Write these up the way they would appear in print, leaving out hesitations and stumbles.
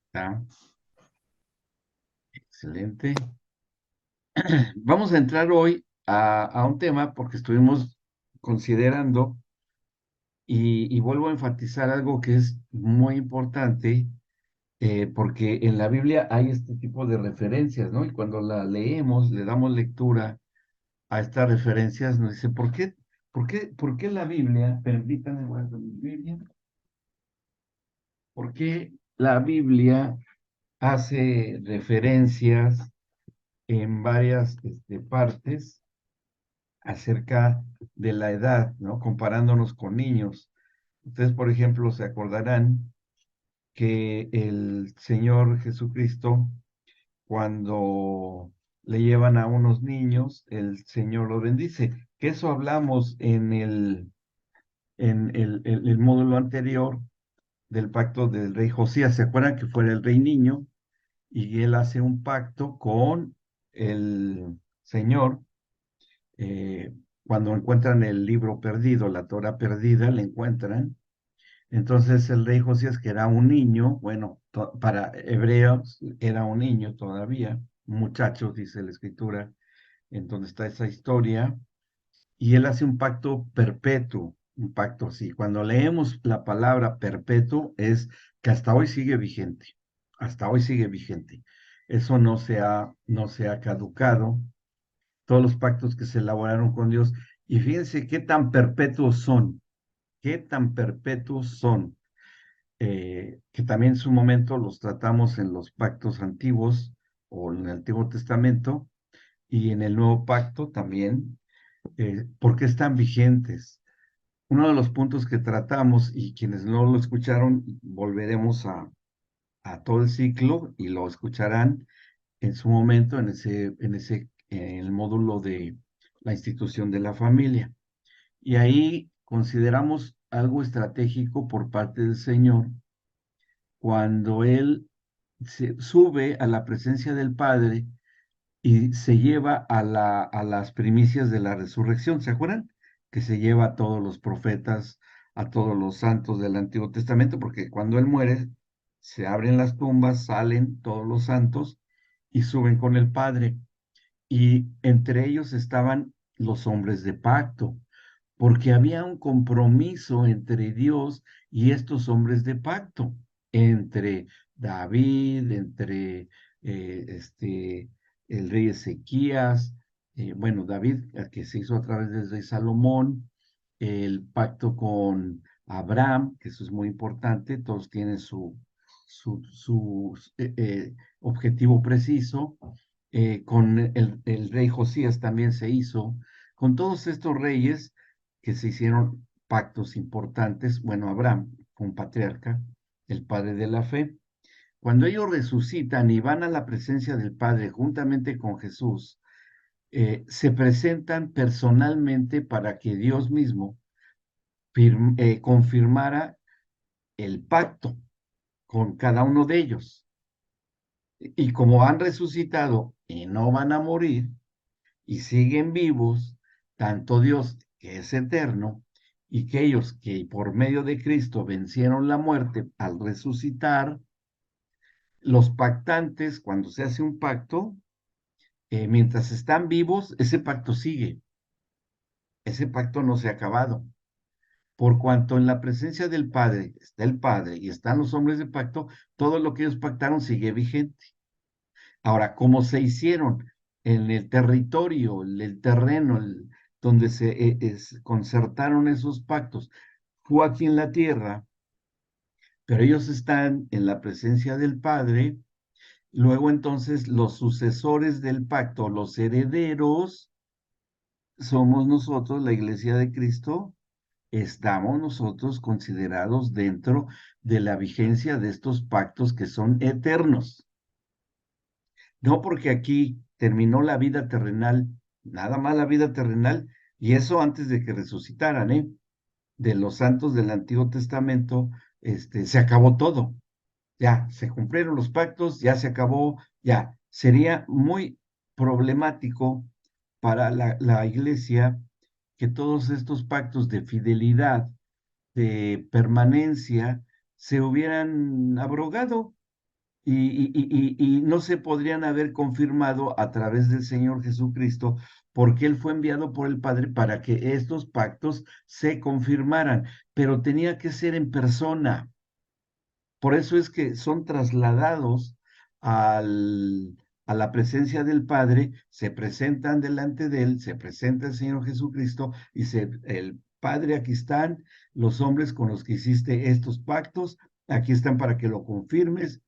Está excelente. Vamos a entrar hoy a un tema porque estuvimos considerando y vuelvo a enfatizar algo que es muy importante porque en la Biblia hay este tipo de referencias, ¿no? Y cuando la leemos, le damos lectura a estas referencias, nos dice, ¿por qué la Biblia, permítanme guardar mi Biblia, por qué la Biblia hace referencias en varias partes acerca de la edad, ¿no? Comparándonos con niños? Ustedes, por ejemplo, se acordarán que el Señor Jesucristo, cuando le llevan a unos niños, el Señor lo bendice. Que eso hablamos en el módulo anterior del pacto del rey Josías. ¿Se acuerdan que fuera el rey niño? Y él hace un pacto con el Señor eh, cuando encuentran el libro perdido, la Torah perdida, la encuentran. Entonces el rey Josías, que era un niño, bueno, para hebreos era un niño todavía, un muchacho, dice la escritura, en donde está esa historia, y él hace un pacto perpetuo, un pacto así. Cuando leemos la palabra perpetuo es que hasta hoy sigue vigente, hasta hoy sigue vigente. Eso no se ha caducado, todos los pactos que se elaboraron con Dios. Y fíjense qué tan perpetuos son, qué tan perpetuos son, que también en su momento los tratamos en los pactos antiguos o en el Antiguo Testamento y en el Nuevo Pacto también, porque están vigentes. Uno de los puntos que tratamos, y quienes no lo escucharon, volveremos a todo el ciclo y lo escucharán en su momento en el módulo de la institución de la familia. Y ahí consideramos algo estratégico por parte del Señor cuando Él se sube a la presencia del Padre y se lleva a las primicias de la resurrección. ¿Se acuerdan? Que se lleva a todos los profetas, a todos los santos del Antiguo Testamento, porque cuando Él muere, se abren las tumbas, salen todos los santos y suben con el Padre. Y entre ellos estaban los hombres de pacto, porque había un compromiso entre Dios y estos hombres de pacto, entre David, entre el rey Ezequías, bueno, David, que se hizo a través del rey Salomón, el pacto con Abraham, que eso es muy importante, todos tienen su objetivo preciso, con el rey Josías también se hizo, con todos estos reyes que se hicieron pactos importantes. Bueno, Abraham fue un patriarca, el padre de la fe. Cuando ellos resucitan y van a la presencia del Padre juntamente con Jesús, se presentan personalmente para que Dios mismo confirmara el pacto con cada uno de ellos. Y como han resucitado y no van a morir y siguen vivos, tanto Dios que es eterno y que ellos que por medio de Cristo vencieron la muerte al resucitar, los pactantes, cuando se hace un pacto, mientras están vivos, ese pacto sigue, ese pacto no se ha acabado. Por cuanto en la presencia del Padre está el Padre y están los hombres de pacto, todo lo que ellos pactaron sigue vigente. Ahora, ¿cómo se hicieron? En el territorio, el terreno, donde se concertaron esos pactos, fue aquí en la tierra, pero ellos están en la presencia del Padre. Luego entonces los sucesores del pacto, los herederos, somos nosotros, la iglesia de Cristo, estamos nosotros considerados dentro de la vigencia de estos pactos que son eternos. No porque aquí terminó la vida terrenal, nada más la vida terrenal, y eso antes de que resucitaran, ¿eh? De los santos del Antiguo Testamento, se acabó todo. Ya, se cumplieron los pactos, ya se acabó, ya. Sería muy problemático para la iglesia que todos estos pactos de fidelidad, de permanencia, se hubieran abrogado y no se podrían haber confirmado a través del Señor Jesucristo, porque Él fue enviado por el Padre para que estos pactos se confirmaran, pero tenía que ser en persona. Por eso es que son trasladados al, a la presencia del Padre, se presentan delante de Él, se presenta el Señor Jesucristo y el Padre, aquí están los hombres con los que hiciste estos pactos, aquí están para que lo confirmes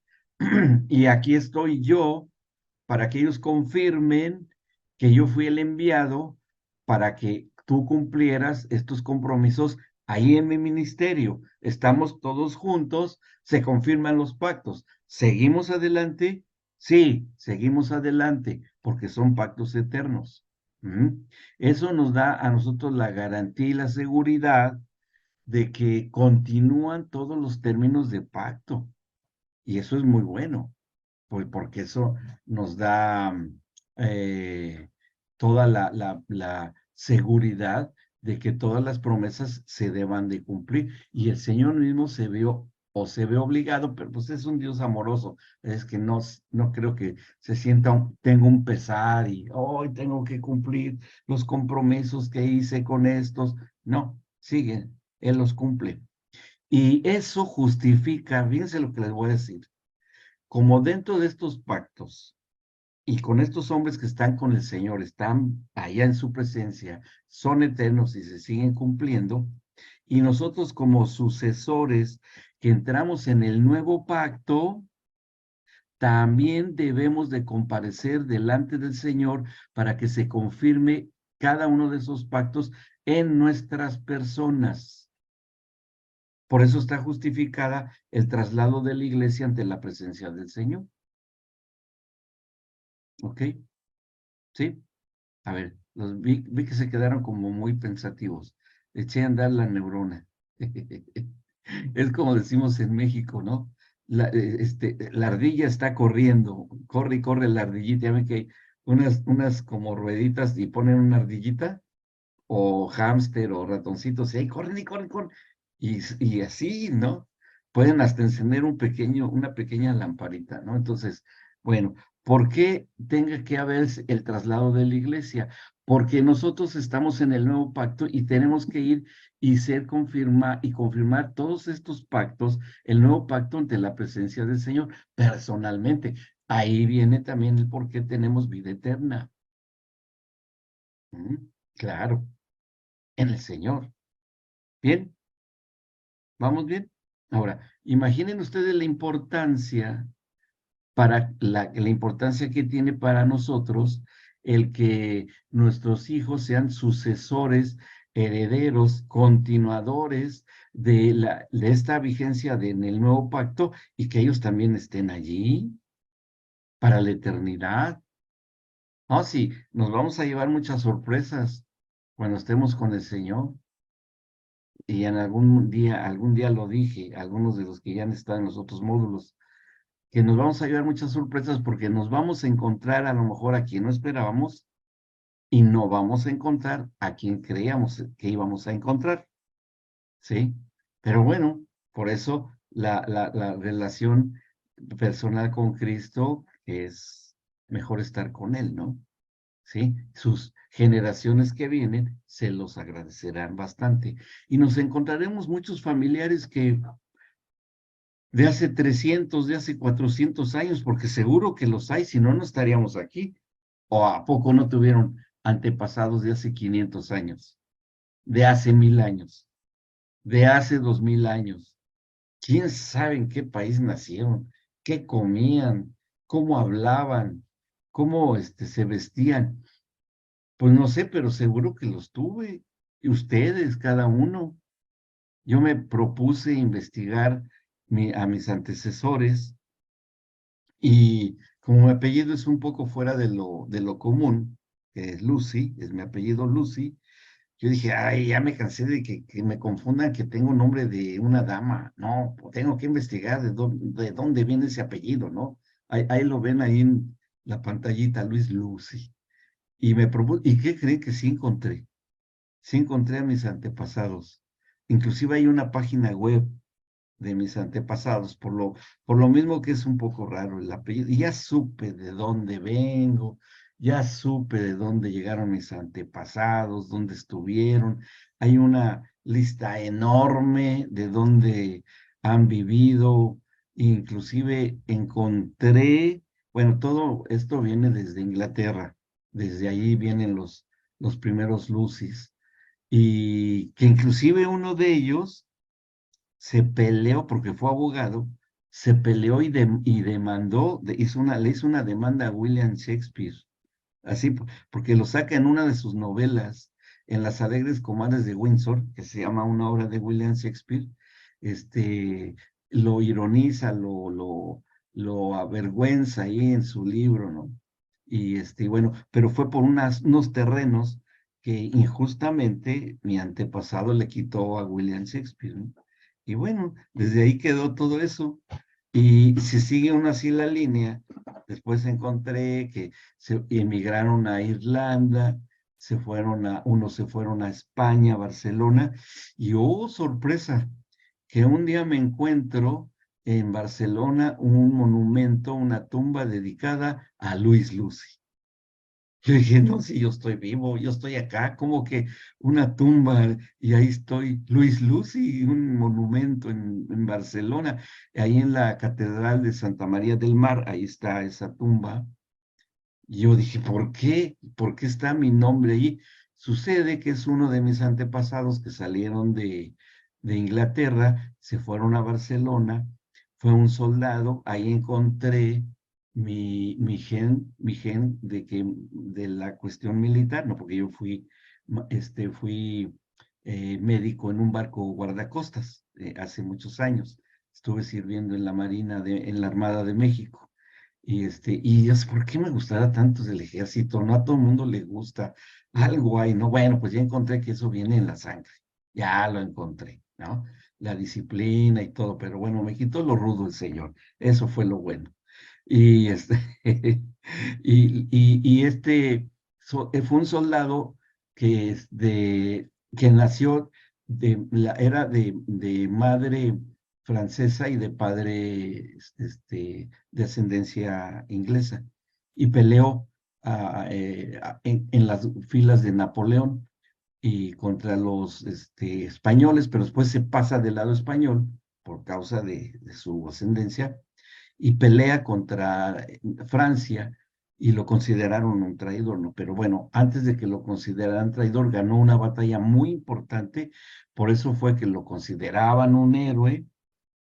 y aquí estoy yo para que ellos confirmen que yo fui el enviado para que tú cumplieras estos compromisos ahí en mi ministerio. Estamos todos juntos, se confirman los pactos. ¿Seguimos adelante? Sí, seguimos adelante, porque son pactos eternos. ¿Mm? Eso nos da a nosotros la garantía y la seguridad de que continúan todos los términos de pacto. Y eso es muy bueno porque eso nos da eh, toda la seguridad de que todas las promesas se deban de cumplir. Y el Señor mismo se vio o se ve obligado, pero pues es un Dios amoroso, es que no creo que se sienta, tengo un pesar y hoy tengo que cumplir los compromisos que hice con estos. No, sigue, Él los cumple. Y eso justifica, fíjense lo que les voy a decir, como dentro de estos pactos y con estos hombres que están con el Señor, están allá en su presencia, son eternos y se siguen cumpliendo, y nosotros como sucesores que entramos en el nuevo pacto, también debemos de comparecer delante del Señor para que se confirme cada uno de esos pactos en nuestras personas. Por eso está justificada el traslado de la iglesia ante la presencia del Señor. ¿Ok? ¿Sí? A ver, vi que se quedaron como muy pensativos. Eché a andar la neurona. Es como decimos en México, ¿no? La ardilla está corriendo, corre y corre la ardillita. Ya ven que hay unas como rueditas y ponen una ardillita, o hámster, o ratoncitos, y ahí corren y corren, corren. Y así, ¿no? Pueden hasta encender una pequeña lamparita, ¿no? Entonces, bueno, ¿por qué tenga que haber el traslado de la iglesia? Porque nosotros estamos en el nuevo pacto y tenemos que ir y confirmar todos estos pactos, el nuevo pacto ante la presencia del Señor personalmente. Ahí viene también el por qué tenemos vida eterna. Claro, en el Señor. Bien, ¿vamos bien? Ahora, imaginen ustedes la importancia que tiene para nosotros el que nuestros hijos sean sucesores, herederos, continuadores de esta vigencia en el nuevo pacto y que ellos también estén allí para la eternidad. No, sí, nos vamos a llevar muchas sorpresas cuando estemos con el Señor. Y en algún día lo dije, algunos de los que ya han estado en los otros módulos, que nos vamos a llevar muchas sorpresas porque nos vamos a encontrar a lo mejor a quien no esperábamos y no vamos a encontrar a quien creíamos que íbamos a encontrar, ¿sí? Pero bueno, por eso la relación personal con Cristo es mejor estar con Él, ¿no? ¿Sí? Sus generaciones que vienen se los agradecerán bastante. Y nos encontraremos muchos familiares que de hace 300, de hace 400 años, porque seguro que los hay, si no, no estaríamos aquí. ¿O a poco no tuvieron antepasados de hace 500 años, de hace 1000 años, de hace 2000 años? ¿Quién sabe en qué país nacieron? ¿Qué comían? ¿Cómo hablaban? ¿Cómo se vestían? Pues no sé, pero seguro que los tuve. Y ustedes, cada uno. Yo me propuse investigar a mis antecesores y como mi apellido es un poco fuera de lo común, que es Lucy, es mi apellido Lucy, yo dije, ay, ya me cansé de que me confundan que tengo nombre de una dama. No, pues tengo que investigar de dónde viene ese apellido, ¿no? Ahí lo ven ahí en la pantallita, Luis Lucy. Y me propuse, ¿y qué creen que sí encontré? Sí encontré a mis antepasados. Inclusive hay una página web de mis antepasados, por lo mismo que es un poco raro el apellido. Y ya supe de dónde vengo, ya supe de dónde llegaron mis antepasados, dónde estuvieron. Hay una lista enorme de dónde han vivido. Inclusive encontré, bueno, todo esto viene desde Inglaterra, desde ahí vienen los primeros Lucis, y que inclusive uno de ellos se peleó porque fue abogado, se peleó y demandó, le hizo una demanda a William Shakespeare, así, porque lo saca en una de sus novelas, en Las Alegres Comadres de Windsor, que se llama una obra de William Shakespeare, este, lo ironiza, lo avergüenza ahí en su libro, ¿no? Y bueno, pero fue por unos terrenos que injustamente mi antepasado le quitó a William Shakespeare, ¿no? Y bueno, desde ahí quedó todo eso. Y si sigue uno así la línea, después encontré que se emigraron a Irlanda, unos se fueron a España, Barcelona, y oh, sorpresa, que un día me encuentro en Barcelona un monumento, una tumba dedicada a Luis Lucy. Yo dije, no, si yo estoy vivo, yo estoy acá, como que una tumba y ahí estoy, Luis Lucy, un monumento en Barcelona, ahí en la Catedral de Santa María del Mar, ahí está esa tumba. Y yo dije, ¿por qué? ¿Por qué está mi nombre ahí? Sucede que es uno de mis antepasados que salieron de Inglaterra, se fueron a Barcelona, fue un soldado, ahí encontré mi gen de la cuestión militar, no, porque yo fui médico en un barco guardacostas hace muchos años. Estuve sirviendo en la Marina, en la Armada de México. Y es por qué me gustará tanto el ejército, no a todo el mundo le gusta, algo hay, ¿no? Bueno, pues ya encontré que eso viene en la sangre, ya lo encontré, ¿no? La disciplina y todo, pero bueno, me quitó lo rudo el Señor, eso fue lo bueno. Y fue un soldado que nació era de madre francesa y de padre de ascendencia inglesa, y peleó en las filas de Napoleón y contra los españoles, pero después se pasa del lado español por causa de su ascendencia y pelea contra Francia y lo consideraron un traidor, ¿no? Pero bueno, antes de que lo consideraran traidor, ganó una batalla muy importante, por eso fue que lo consideraban un héroe,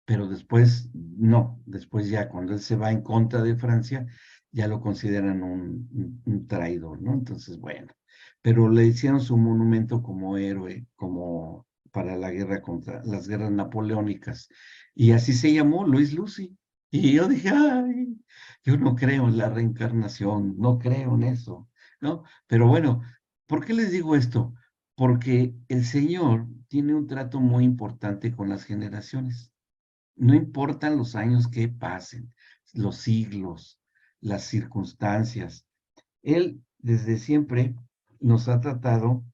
pero después no, después ya cuando él se va en contra de Francia, ya lo consideran un traidor, ¿no? Entonces, bueno, pero le hicieron su monumento como héroe, como para la guerra contra las guerras napoleónicas, y así se llamó Luis Lucy. Y yo dije, ay, yo no creo en la reencarnación, no creo en eso, ¿no? Pero bueno, ¿por qué les digo esto? Porque el Señor tiene un trato muy importante con las generaciones. No importan los años que pasen, los siglos, las circunstancias. Él desde siempre nos ha tratado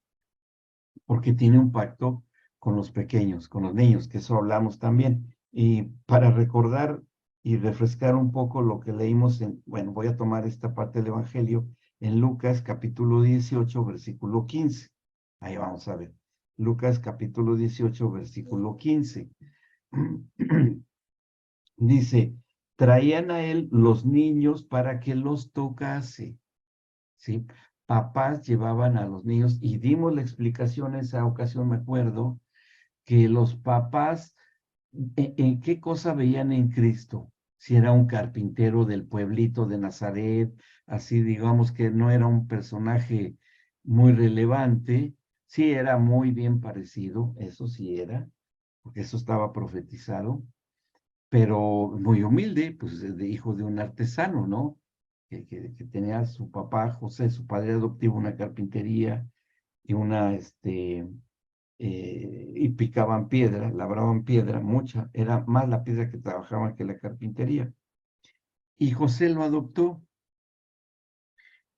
porque tiene un pacto con los pequeños, con los niños, que eso hablamos también. Y para recordar y refrescar un poco lo que leímos bueno, voy a tomar esta parte del Evangelio en Lucas capítulo 18, versículo 15. Ahí vamos a ver. Lucas capítulo 18, versículo 15. Dice, traían a él los niños para que los tocase, ¿sí? Papás llevaban a los niños y dimos la explicación en esa ocasión, me acuerdo, que los papás, ¿en qué cosa veían en Cristo? Si era un carpintero del pueblito de Nazaret, así digamos que no era un personaje muy relevante, sí era muy bien parecido, eso sí era, porque eso estaba profetizado, pero muy humilde, pues de hijo de un artesano, ¿no? Que tenía su papá, José, su padre adoptivo, una carpintería y y picaban piedra, labraban piedra, mucha, era más la piedra que trabajaban que la carpintería. Y José lo adoptó,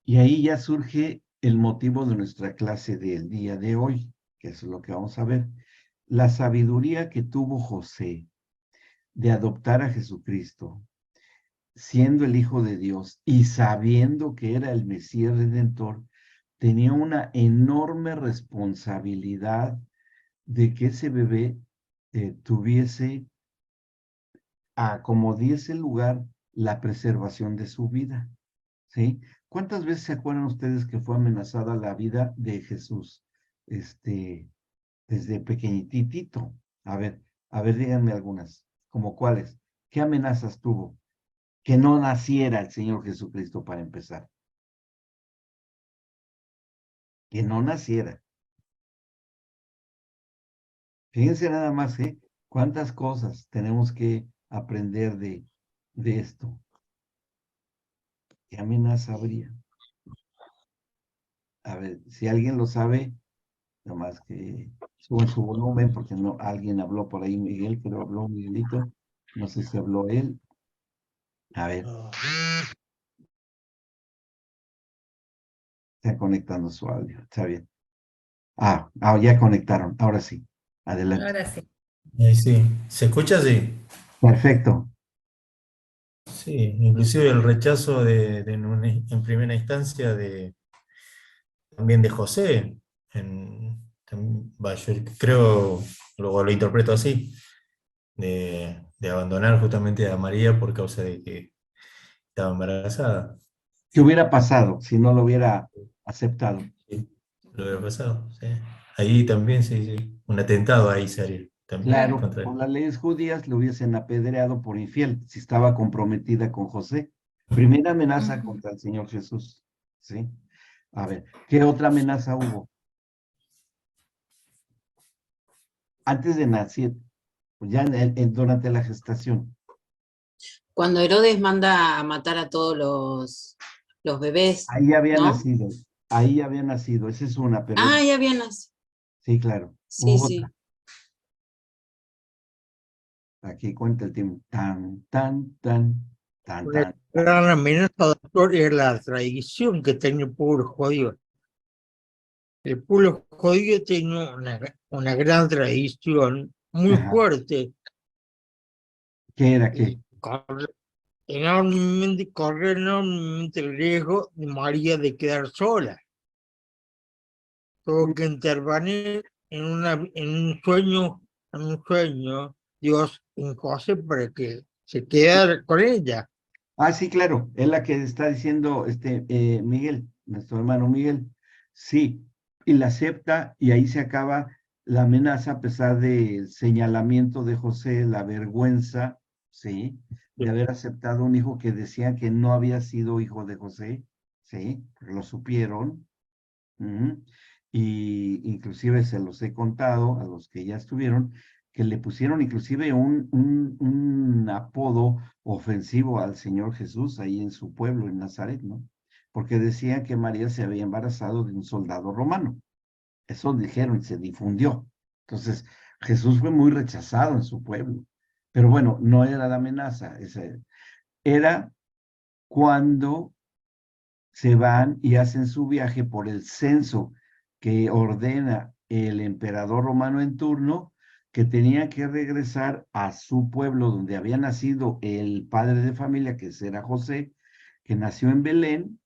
y ahí ya surge el motivo de nuestra clase del día de hoy, que es lo que vamos a ver. La sabiduría que tuvo José. de adoptar a Jesucristo, siendo el Hijo de Dios y sabiendo que era el Mesías Redentor, tenía una enorme responsabilidad de que ese bebé tuviese, como diese lugar, la preservación de su vida, ¿sí? ¿Cuántas veces se acuerdan ustedes que fue amenazada la vida de Jesús, desde pequeñitito? A ver, díganme algunas, ¿como cuáles? ¿Qué amenazas tuvo? Que no naciera el Señor Jesucristo para empezar. Que no naciera. Fíjense nada más, ¿eh? Cuántas cosas tenemos que aprender de esto. ¿Qué amenaza habría? A ver, si alguien lo sabe, nomás que suban su volumen, porque no, alguien habló por ahí, Miguel, pero habló Miguelito. No sé si habló él. A ver, está conectando su audio. Está bien. Ya conectaron. Ahora sí. Adelante. Ahora sí. Sí, ¿se escucha? Sí. Perfecto. Sí, inclusive el rechazo en primera instancia también de José, yo creo, luego lo interpreto así, de abandonar justamente a María por causa de que estaba embarazada. ¿Qué hubiera pasado si no lo hubiera aceptado? Sí, lo hubiera pasado, sí. Ahí también, sí, sí, un atentado ahí sería también Claro. Claro, contra por él. las leyes judías lo hubiesen apedreado por infiel si estaba comprometida con José. Primera amenaza Ujú. contra el Señor Jesús. ¿Sí? A ver, ¿qué otra amenaza hubo? Antes de nacer, ya durante la gestación. Cuando Herodes manda a matar a todos los bebés, Ahí había ¿no? nacido, ahí había nacido, esa es una, pero Ah, ya bien nacido. sí, claro, Sí, hubo otra. sí. Aquí cuenta el tiempo. Tan, tan, tan, tan, Una tan, tan. gran amenaza, doctor, es la tradición que tenía el pueblo judío. El pueblo judío tiene una gran tradición muy Ajá. fuerte ¿Qué era qué? y corre enormemente el riesgo de María de quedar sola. Tuvo que intervenir en un sueño, Dios en José para que se quedara con ella. Sí, claro, es la que está diciendo Miguel, nuestro hermano Miguel. Sí, y la acepta y ahí se acaba la amenaza a pesar del señalamiento de José, la vergüenza, sí, de haber aceptado un hijo que decían que no había sido hijo de José, sí, lo supieron. Ujú. Y inclusive se los he contado a los que ya estuvieron, que le pusieron inclusive un apodo ofensivo al Señor Jesús ahí en su pueblo, en Nazaret, ¿no? Porque decían que María se había embarazado de un soldado romano. Eso dijeron y se difundió. Entonces, Jesús fue muy rechazado en su pueblo. Pero bueno, no era la amenaza, era cuando se van y hacen su viaje por el censo que ordena el emperador romano en turno, que tenía que regresar a su pueblo donde había nacido el padre de familia, que era José, que nació en Belén,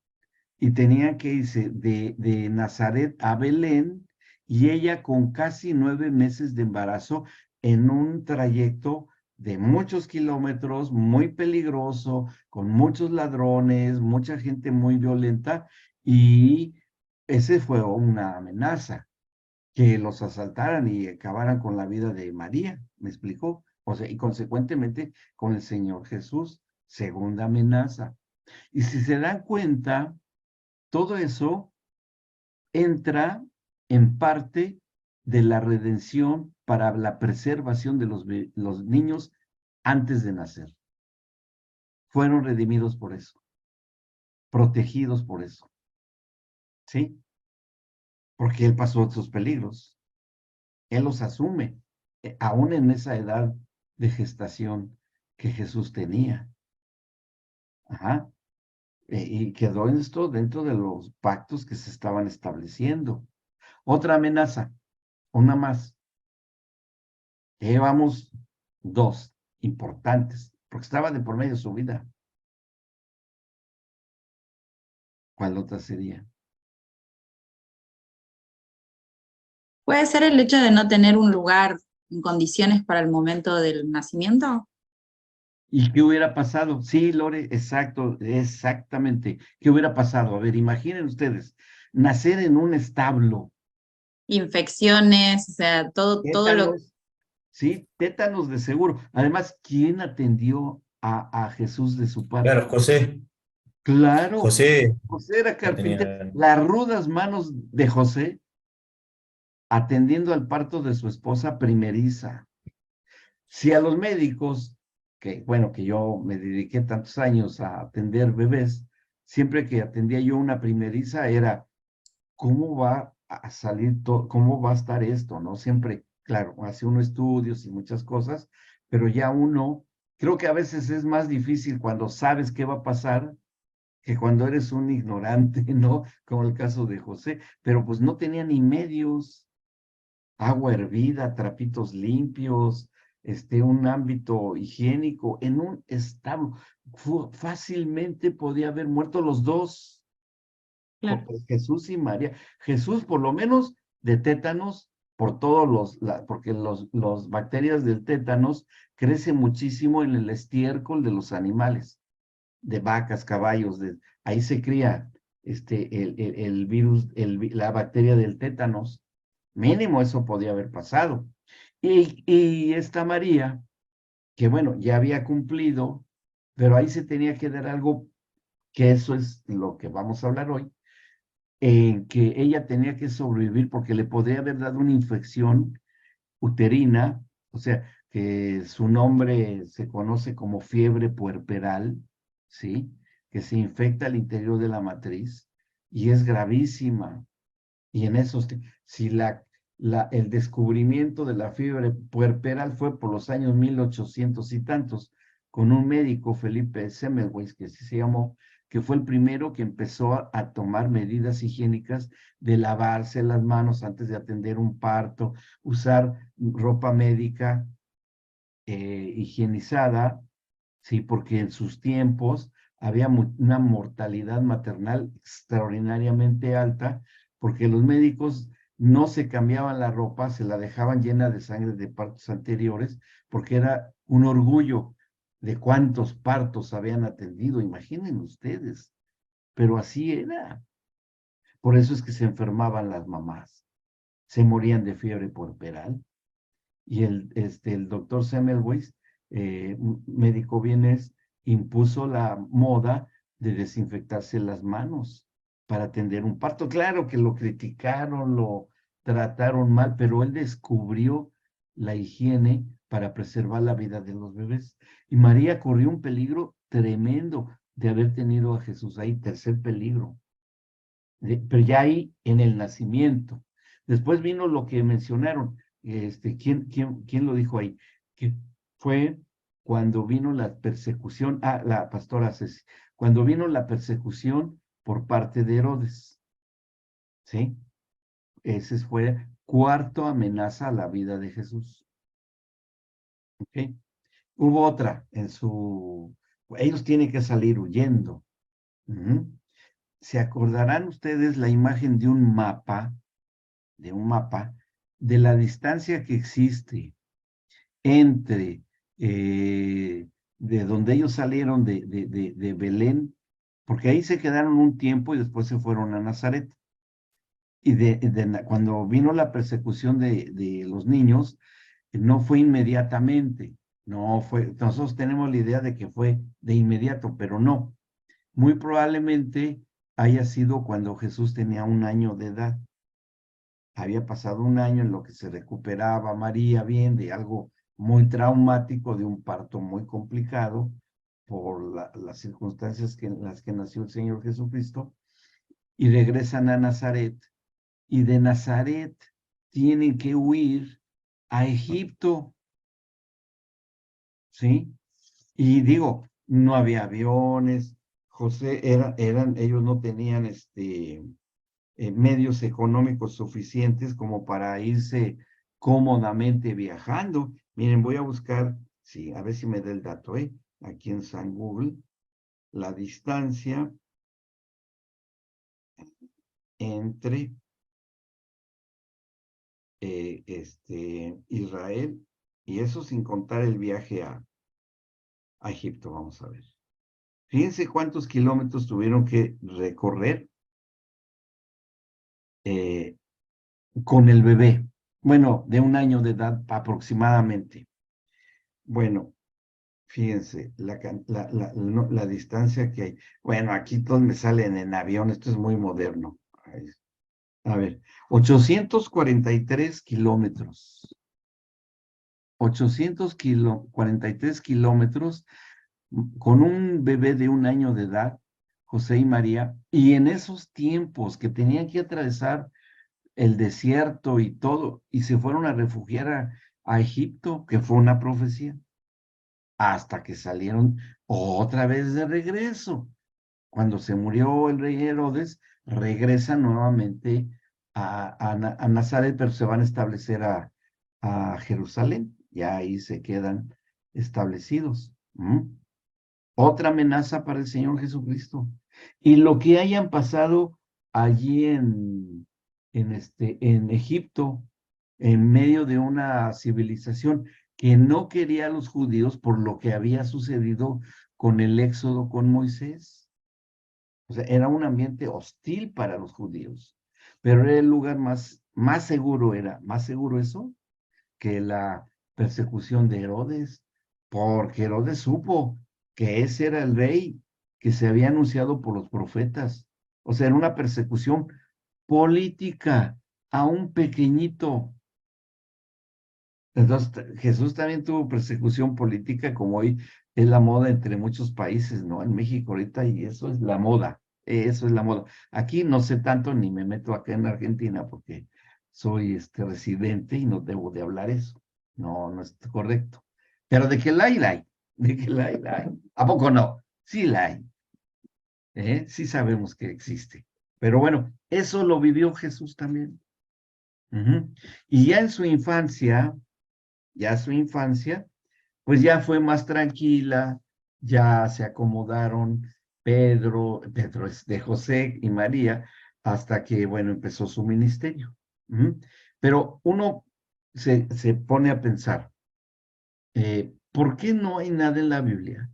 y tenía que irse de Nazaret a Belén, y ella con casi 9 meses de embarazo en un trayecto de muchos kilómetros, muy peligroso, con muchos ladrones, mucha gente muy violenta, y ese fue una amenaza, que los asaltaran y acabaran con la vida de María, ¿me explicó? O sea, y consecuentemente con el Señor Jesús, segunda amenaza. Y si se dan cuenta, todo eso entra en parte de la redención para la preservación de los niños antes de nacer. Fueron redimidos por eso, protegidos por eso, ¿sí? Porque Él pasó esos peligros, Él los asume, aún en esa edad de gestación que Jesús tenía. Ajá. Y quedó esto dentro de los pactos que se estaban estableciendo. Otra amenaza, una más. Llevamos dos. importantes, porque estaba de por medio de su vida. ¿Cuál otra sería? ¿Puede ser el hecho de no tener un lugar en condiciones para el momento del nacimiento? ¿Y qué hubiera pasado? Sí, Lore, exacto, exactamente. ¿Qué hubiera pasado? A ver, imaginen ustedes, nacer en un establo, Infecciones, o sea, todo lo... tétanos, sí, tétanos de seguro. Además, ¿quién atendió a Jesús de su Claro, parto? José, Claro, José José era la carpintero. tenía. Las rudas manos de José atendiendo al parto de su esposa primeriza. Si a los médicos, que bueno, que yo me dediqué tantos años a atender bebés, siempre que atendía yo una primeriza era, ¿cómo va a salir todo? ¿Cómo va a estar esto? ¿No? Siempre, claro, hace uno estudios y muchas cosas, pero ya uno, creo que a veces es más difícil cuando sabes qué va a pasar que cuando eres un ignorante, ¿no? Como el caso de José, pero pues no tenía ni medios, agua hervida, trapitos limpios, un ámbito higiénico, en un establo. Fácilmente podía haber muerto los dos, Claro. Jesús y María. Jesús, por lo menos, de tétanos, por todos porque los bacterias del tétanos crecen muchísimo en el estiércol de los animales, de vacas, caballos, ahí se cría el virus, la bacteria del tétanos. Mínimo eso podía haber pasado. Y esta María, que bueno, ya había cumplido, pero ahí se tenía que dar algo, que eso es lo que vamos a hablar hoy, en que ella tenía que sobrevivir porque le podría haber dado una infección uterina, o sea, que su nombre se conoce como fiebre puerperal, ¿sí? Que se infecta al interior de la matriz y es gravísima. Y en esos, si el descubrimiento de la fiebre puerperal fue por los años 1800 y tantos, con un médico, Felipe Semmelweis, que se llamó, que fue el primero que empezó a tomar medidas higiénicas de lavarse las manos antes de atender un parto, usar ropa médica higienizada, sí, porque en sus tiempos había una mortalidad maternal extraordinariamente alta, porque los médicos no se cambiaban la ropa, se la dejaban llena de sangre de partos anteriores, porque era un orgullo de cuántos partos habían atendido, imaginen ustedes, pero así era. Por eso es que se enfermaban las mamás, se morían de fiebre puerperal. Y el doctor Semmelweis, médico vienés, impuso la moda de desinfectarse las manos para atender un parto. Claro que lo criticaron, lo trataron mal, pero él descubrió la higiene para preservar la vida de los bebés. Y María corrió un peligro tremendo de haber tenido a Jesús ahí, tercer peligro, pero ya ahí en el nacimiento. Después vino lo que mencionaron, ¿quién lo dijo ahí? Que fue cuando vino la persecución, la pastora Ceci, cuando vino la persecución por parte de Herodes, ¿sí? Ese fue cuarto amenaza a la vida de Jesús, ¿ok? Hubo otra ellos tienen que salir huyendo. Ujú. ¿Se acordarán ustedes la imagen de un mapa, de la distancia que existe entre de donde ellos salieron de Belén, porque ahí se quedaron un tiempo y después se fueron a Nazaret? Y cuando vino la persecución de los niños, no fue inmediatamente, no fue, nosotros tenemos la idea de que fue de inmediato, pero no. Muy probablemente haya sido cuando Jesús tenía 1 año de edad. Había pasado 1 año en lo que se recuperaba María bien de algo muy traumático, de un parto muy complicado por las circunstancias en las que nació el Señor Jesucristo, y regresan a Nazaret, y de Nazaret tienen que huir a Egipto, ¿sí? Y digo, no había aviones, ellos no tenían medios económicos suficientes como para irse cómodamente viajando. Miren, voy a buscar Sí, a ver si me da el dato, ¿eh? Aquí en San Google, la distancia entre Israel, y eso sin contar el viaje a Egipto, vamos a ver. Fíjense cuántos kilómetros tuvieron que recorrer con el bebé. Bueno, de 1 año de edad aproximadamente. Bueno, fíjense, la distancia que hay. Bueno, aquí todos me salen en avión, esto es muy moderno. A ver, 843 kilómetros. 843 kilómetros con un bebé de 1 año de edad, José y María, y en esos tiempos que tenían que atravesar el desierto y todo, y se fueron a refugiar a Egipto, que fue una profecía, hasta que salieron otra vez de regreso. Cuando se murió el rey Herodes, regresan nuevamente a Nazaret, pero se van a establecer a Jerusalén, y ahí se quedan establecidos. Otra amenaza para el Señor Jesucristo. Y lo que hayan pasado allí en Egipto, en medio de una civilización que no quería a los judíos por lo que había sucedido con el éxodo con Moisés. O sea, era un ambiente hostil para los judíos, pero era el lugar más seguro, era más seguro eso que la persecución de Herodes, porque Herodes supo que ese era el rey que se había anunciado por los profetas. O sea, era una persecución política a un pequeñito. Entonces, Jesús también tuvo persecución política, como hoy es la moda entre muchos países, ¿no? En México ahorita, y eso es la moda, eso es la moda. Aquí no sé tanto, ni me meto acá en Argentina, porque soy residente y no debo de hablar eso. No, no es correcto. Pero de que la hay, de que la hay. ¿A poco no? Sí la hay. Sí sabemos que existe. Pero bueno, eso lo vivió Jesús también. Y ya en su infancia, pues ya fue más tranquila, ya se acomodaron Pedro es de José y María, hasta que, bueno, empezó su ministerio. Pero uno se pone a pensar, ¿por qué no hay nada en la Biblia?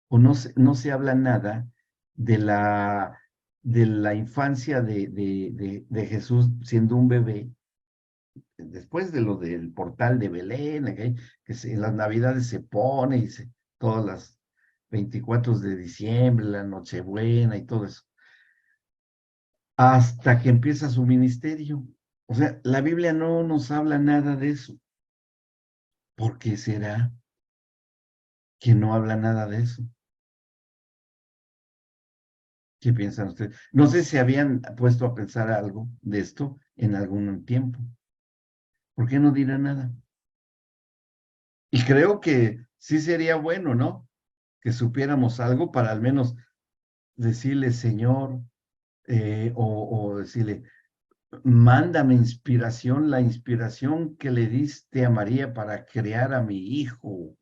O no se habla nada de la infancia de Jesús siendo un bebé, después de lo del portal de Belén, en las Navidades se pone todas las 24 de diciembre, la Nochebuena y todo eso, hasta que empieza su ministerio. O sea, la Biblia no nos habla nada de eso. ¿Por qué será que no habla nada de eso? ¿Qué piensan ustedes? No sé si habían puesto a pensar algo de esto en algún tiempo. ¿Por qué no dirá nada? Y creo que sí sería bueno, ¿no? Que supiéramos algo para al menos decirle, Señor, o decirle, mándame inspiración, la inspiración que le diste a María para crear a mi hijo,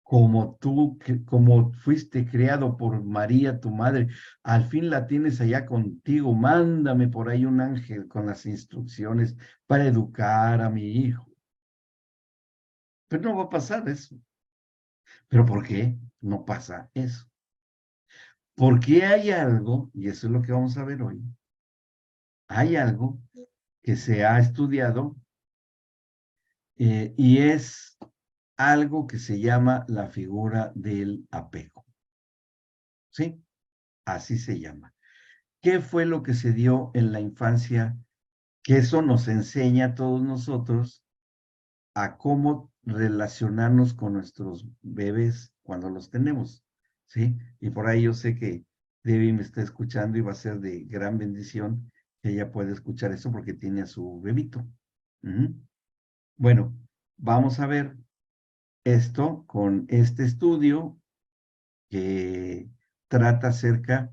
como tú, como fuiste creado por María, tu madre, al fin la tienes allá contigo, mándame por ahí un ángel con las instrucciones para educar a mi hijo. Pero no va a pasar eso. ¿Pero por qué no pasa eso? Porque hay algo, y eso es lo que vamos a ver hoy, hay algo que se ha estudiado y es algo que se llama la figura del apego. ¿Sí? Así se llama. ¿Qué fue lo que se dio en la infancia? Que eso nos enseña a todos nosotros a cómo relacionarnos con nuestros bebés cuando los tenemos. ¿Sí? Y por ahí yo sé que Debbie me está escuchando y va a ser de gran bendición que ella pueda escuchar eso porque tiene a su bebito. Bueno, vamos a ver esto con este estudio que trata acerca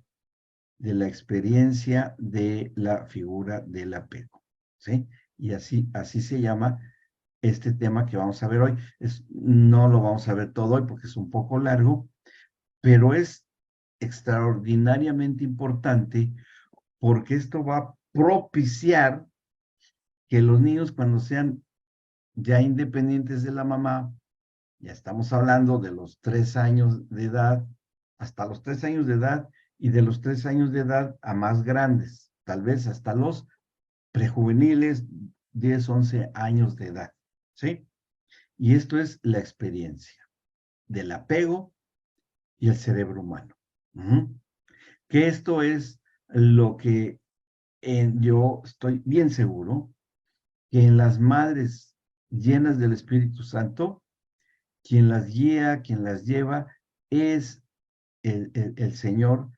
de la experiencia de la figura del apego, ¿sí? Y así se llama este tema que vamos a ver hoy. No lo vamos a ver todo hoy porque es un poco largo, pero es extraordinariamente importante porque esto va a propiciar que los niños cuando sean ya independientes de la mamá, ya estamos hablando de los 3 años de edad, hasta los 3 años de edad y de los 3 años de edad a más grandes, tal vez hasta los prejuveniles, 10, 11 años de edad, ¿sí? Y esto es la experiencia del apego y el cerebro humano. Que esto es lo que yo estoy bien seguro que en las madres llenas del Espíritu Santo, quien las guía, quien las lleva, es el Señor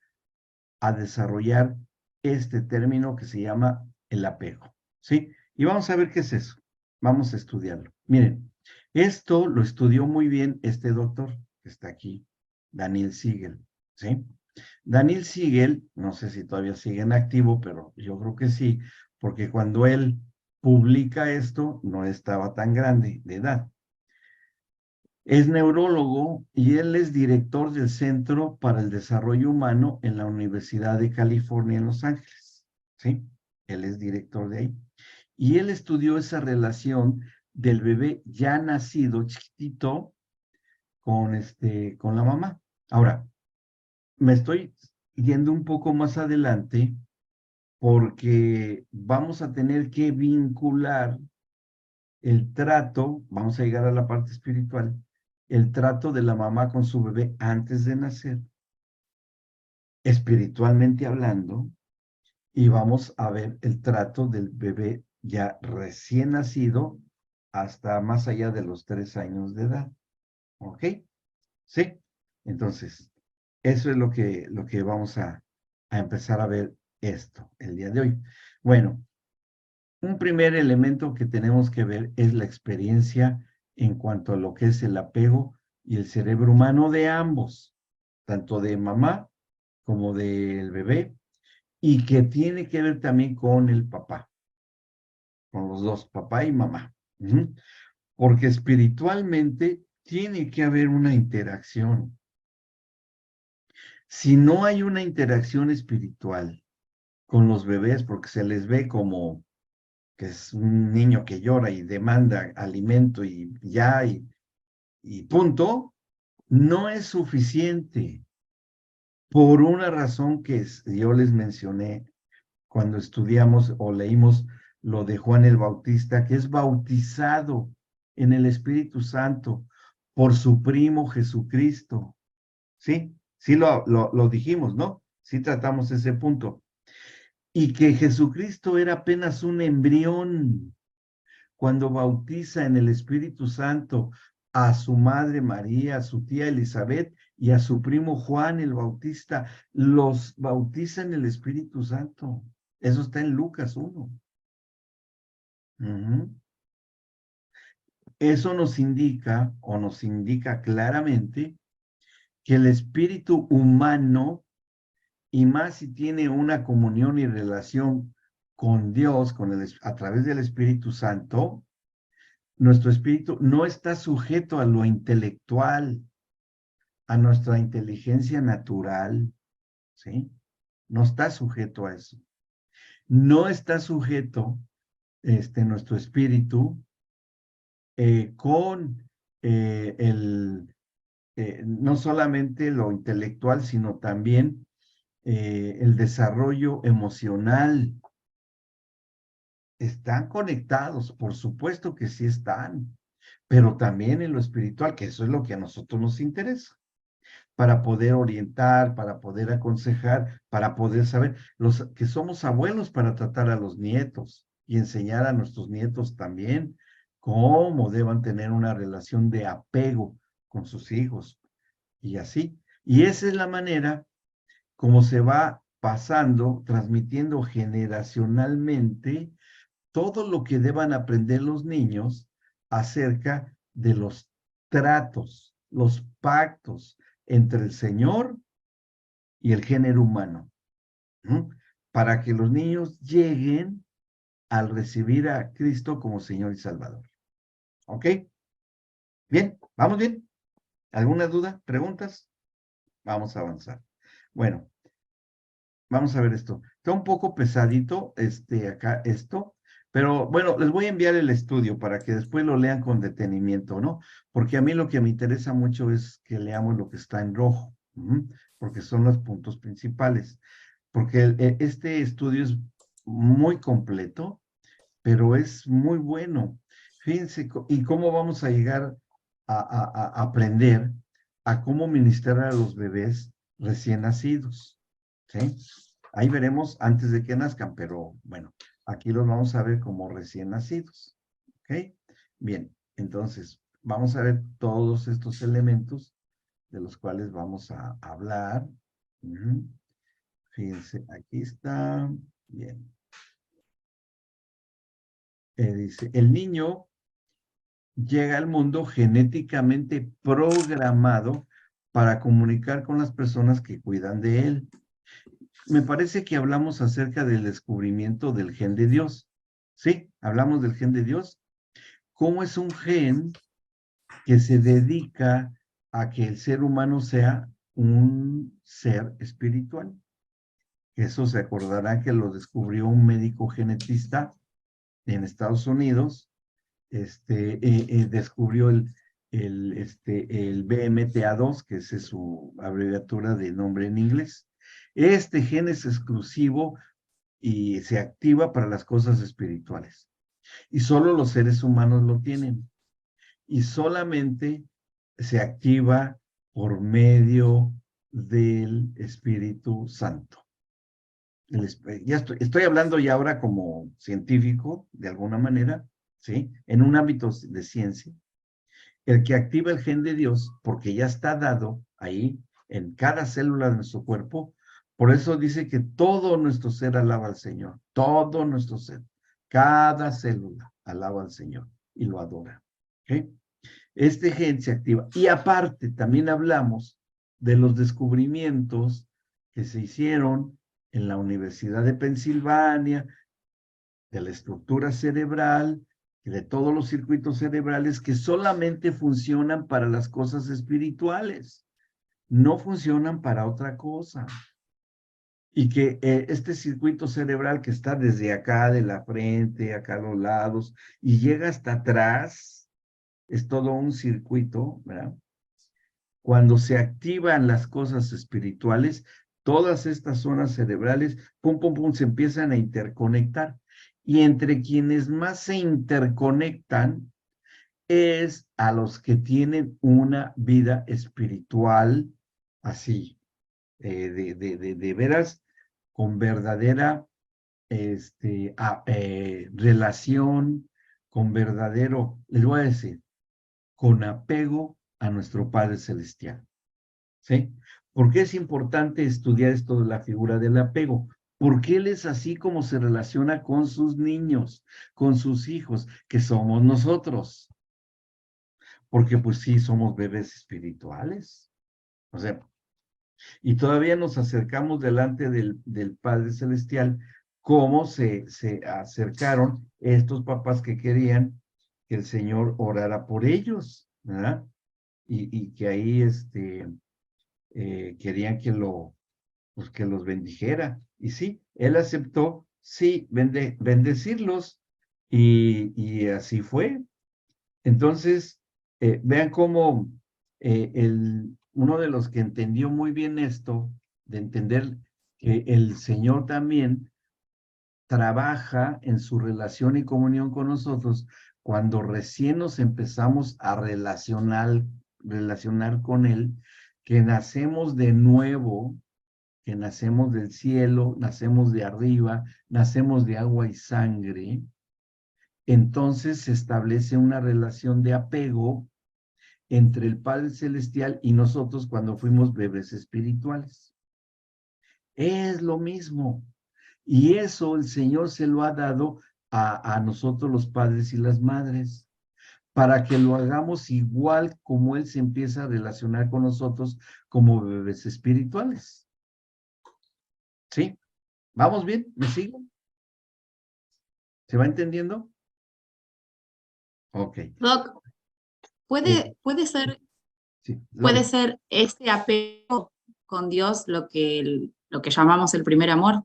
a desarrollar este término que se llama el apego, ¿sí? Y vamos a ver qué es eso. Vamos a estudiarlo. Miren, esto lo estudió muy bien este doctor que está aquí, Daniel Siegel, ¿sí? Daniel Siegel, no sé si todavía sigue en activo, pero yo creo que sí, porque cuando él publica esto, no estaba tan grande de edad. Es neurólogo y él es director del Centro para el Desarrollo Humano en la Universidad de California en Los Ángeles, ¿sí? Él es director de ahí. Y él estudió esa relación del bebé ya nacido, chiquitito, con la mamá. Ahora, me estoy yendo un poco más adelante porque vamos a tener que vincular el trato, vamos a llegar a la parte espiritual, el trato de la mamá con su bebé antes de nacer, espiritualmente hablando, y vamos a ver el trato del bebé ya recién nacido hasta más allá de los 3 años de edad. ¿Ok? ¿Sí? Entonces, eso es lo que vamos a empezar a ver esto el día de hoy. Bueno, un primer elemento que tenemos que ver es la experiencia en cuanto a lo que es el apego y el cerebro humano de ambos, tanto de mamá como del bebé, y que tiene que ver también con el papá, con los dos, papá y mamá. Porque espiritualmente tiene que haber una interacción. Si no hay una interacción espiritual con los bebés, porque se les ve como que es un niño que llora y demanda alimento y ya, y punto, no es suficiente por una razón que yo les mencioné cuando estudiamos o leímos lo de Juan el Bautista, que es bautizado en el Espíritu Santo por su primo Jesucristo. ¿Sí? Sí lo dijimos, ¿no? Sí tratamos ese punto. Y que Jesucristo era apenas un embrión cuando bautiza en el Espíritu Santo a su madre María, a su tía Elizabeth y a su primo Juan el Bautista, los bautiza en el Espíritu Santo. Eso está en Lucas 1. Eso nos indica, o nos indica claramente, que el espíritu humano, y más si tiene una comunión y relación con Dios, a través del Espíritu Santo, nuestro espíritu no está sujeto a lo intelectual, a nuestra inteligencia natural, ¿sí? No está sujeto a eso. No está sujeto nuestro espíritu con no solamente lo intelectual, sino también el desarrollo emocional. Están conectados, por supuesto que sí están, pero también en lo espiritual, que eso es lo que a nosotros nos interesa, para poder orientar, para poder aconsejar, para poder saber, los que somos abuelos para tratar a los nietos y enseñar a nuestros nietos también cómo deban tener una relación de apego con sus hijos y así. Y esa es la manera como se va pasando, transmitiendo generacionalmente todo lo que deban aprender los niños acerca de los tratos, los pactos entre el Señor y el género humano, ¿no? Para que los niños lleguen al recibir a Cristo como Señor y Salvador. ¿Ok? Bien, ¿vamos bien? ¿Alguna duda? ¿Preguntas? Vamos a avanzar. Bueno, vamos a ver esto. Está un poco pesadito acá esto, pero bueno, les voy a enviar el estudio para que después lo lean con detenimiento, ¿no? Porque a mí lo que me interesa mucho es que leamos lo que está en rojo, porque son los puntos principales. Porque este estudio es muy completo, pero es muy bueno. Fíjense, y cómo vamos a llegar a aprender a cómo ministrar a los bebés recién nacidos, ¿sí? Ahí veremos antes de que nazcan, pero bueno, aquí los vamos a ver como recién nacidos, ¿ok? Bien, entonces, vamos a ver todos estos elementos de los cuales vamos a hablar. Fíjense, aquí está, bien. Dice, el niño llega al mundo genéticamente programado para comunicar con las personas que cuidan de él. Me parece que hablamos acerca del descubrimiento del gen de Dios. ¿Sí? Hablamos del gen de Dios. ¿Cómo es un gen que se dedica a que el ser humano sea un ser espiritual? Eso se acordarán que lo descubrió un médico genetista en Estados Unidos. Descubrió el BMTA2, que es su abreviatura de nombre en inglés. Este gen es exclusivo y se activa para las cosas espirituales. Y solo los seres humanos lo tienen. Y solamente se activa por medio del Espíritu Santo. Ya estoy hablando ya ahora como científico, de alguna manera, ¿sí? En un ámbito de ciencia. El que activa el gen de Dios, porque ya está dado ahí en cada célula de nuestro cuerpo, por eso dice que todo nuestro ser alaba al Señor, todo nuestro ser, cada célula alaba al Señor y lo adora. ¿Ok? Este gen se activa. Y aparte, también hablamos de los descubrimientos que se hicieron en la Universidad de Pensilvania, de la estructura cerebral, y de todos los circuitos cerebrales que solamente funcionan para las cosas espirituales, no funcionan para otra cosa. Y que este circuito cerebral que está desde acá de la frente, acá a los lados, y llega hasta atrás, es todo un circuito, ¿verdad? Cuando se activan las cosas espirituales, todas estas zonas cerebrales, pum, pum, pum, se empiezan a interconectar. Y entre quienes más se interconectan es a los que tienen una vida espiritual así, de veras, con verdadera relación, con verdadero, les voy a decir, con apego a nuestro Padre Celestial. ¿Sí? ¿Por qué es importante estudiar esto de la figura del apego? Porque Él es así como se relaciona con sus niños, con sus hijos, que somos nosotros. Porque pues sí, somos bebés espirituales. O sea, y todavía nos acercamos delante del Padre Celestial, cómo se acercaron estos papás que querían que el Señor orara por ellos, ¿verdad? Y que ahí querían pues que los bendijera. Y sí, él aceptó, sí, bendecirlos, y así fue. Entonces, vean cómo uno de los que entendió muy bien esto, de entender que el Señor también trabaja en su relación y comunión con nosotros cuando recién nos empezamos a relacionar con Él, que nacemos de nuevo, que nacemos del cielo, nacemos de arriba, nacemos de agua y sangre. Entonces se establece una relación de apego entre el Padre Celestial y nosotros cuando fuimos bebés espirituales. Es lo mismo. Y eso el Señor se lo ha dado a nosotros los padres y las madres, para que lo hagamos igual como Él se empieza a relacionar con nosotros como bebés espirituales. ¿Sí? ¿Vamos bien? ¿Me siguen? ¿Se va entendiendo? Ok. Doc, puede ser, Sí, puede Lore. ser ese apego con Dios lo que llamamos el primer amor.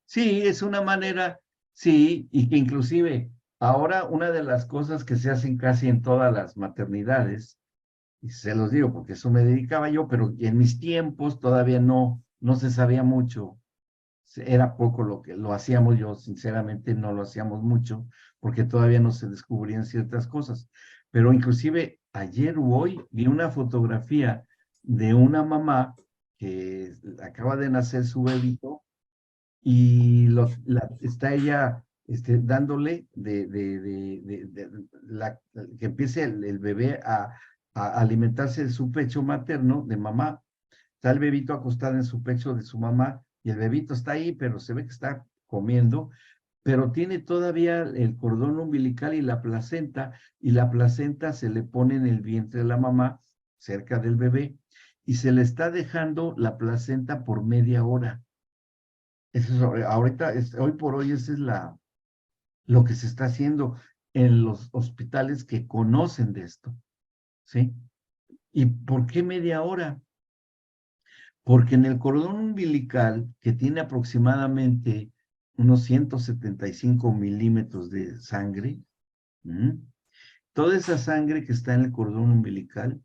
Sí, es una manera, sí, y que inclusive ahora una de las cosas que se hacen casi en todas las maternidades, y se los digo porque eso me dedicaba yo, pero en mis tiempos todavía no se sabía mucho, era poco lo que lo hacíamos, yo sinceramente no lo hacíamos mucho, porque todavía no se descubrían ciertas cosas. Pero inclusive ayer o hoy vi una fotografía de una mamá que acaba de nacer su bebito y está ella dándole que empiece el bebé a alimentarse de su pecho materno de mamá. Está el bebito acostado en su pecho de su mamá y el bebito está ahí, pero se ve que está comiendo, pero tiene todavía el cordón umbilical y la placenta se le pone en el vientre de la mamá, cerca del bebé, y se le está dejando la placenta por media hora. Eso es, ahorita, hoy por hoy, esa es lo que se está haciendo en los hospitales que conocen de esto, ¿sí? ¿Y por qué media hora? Porque en el cordón umbilical, que tiene aproximadamente unos 175 milímetros de sangre, ¿m? Toda esa sangre que está en el cordón umbilical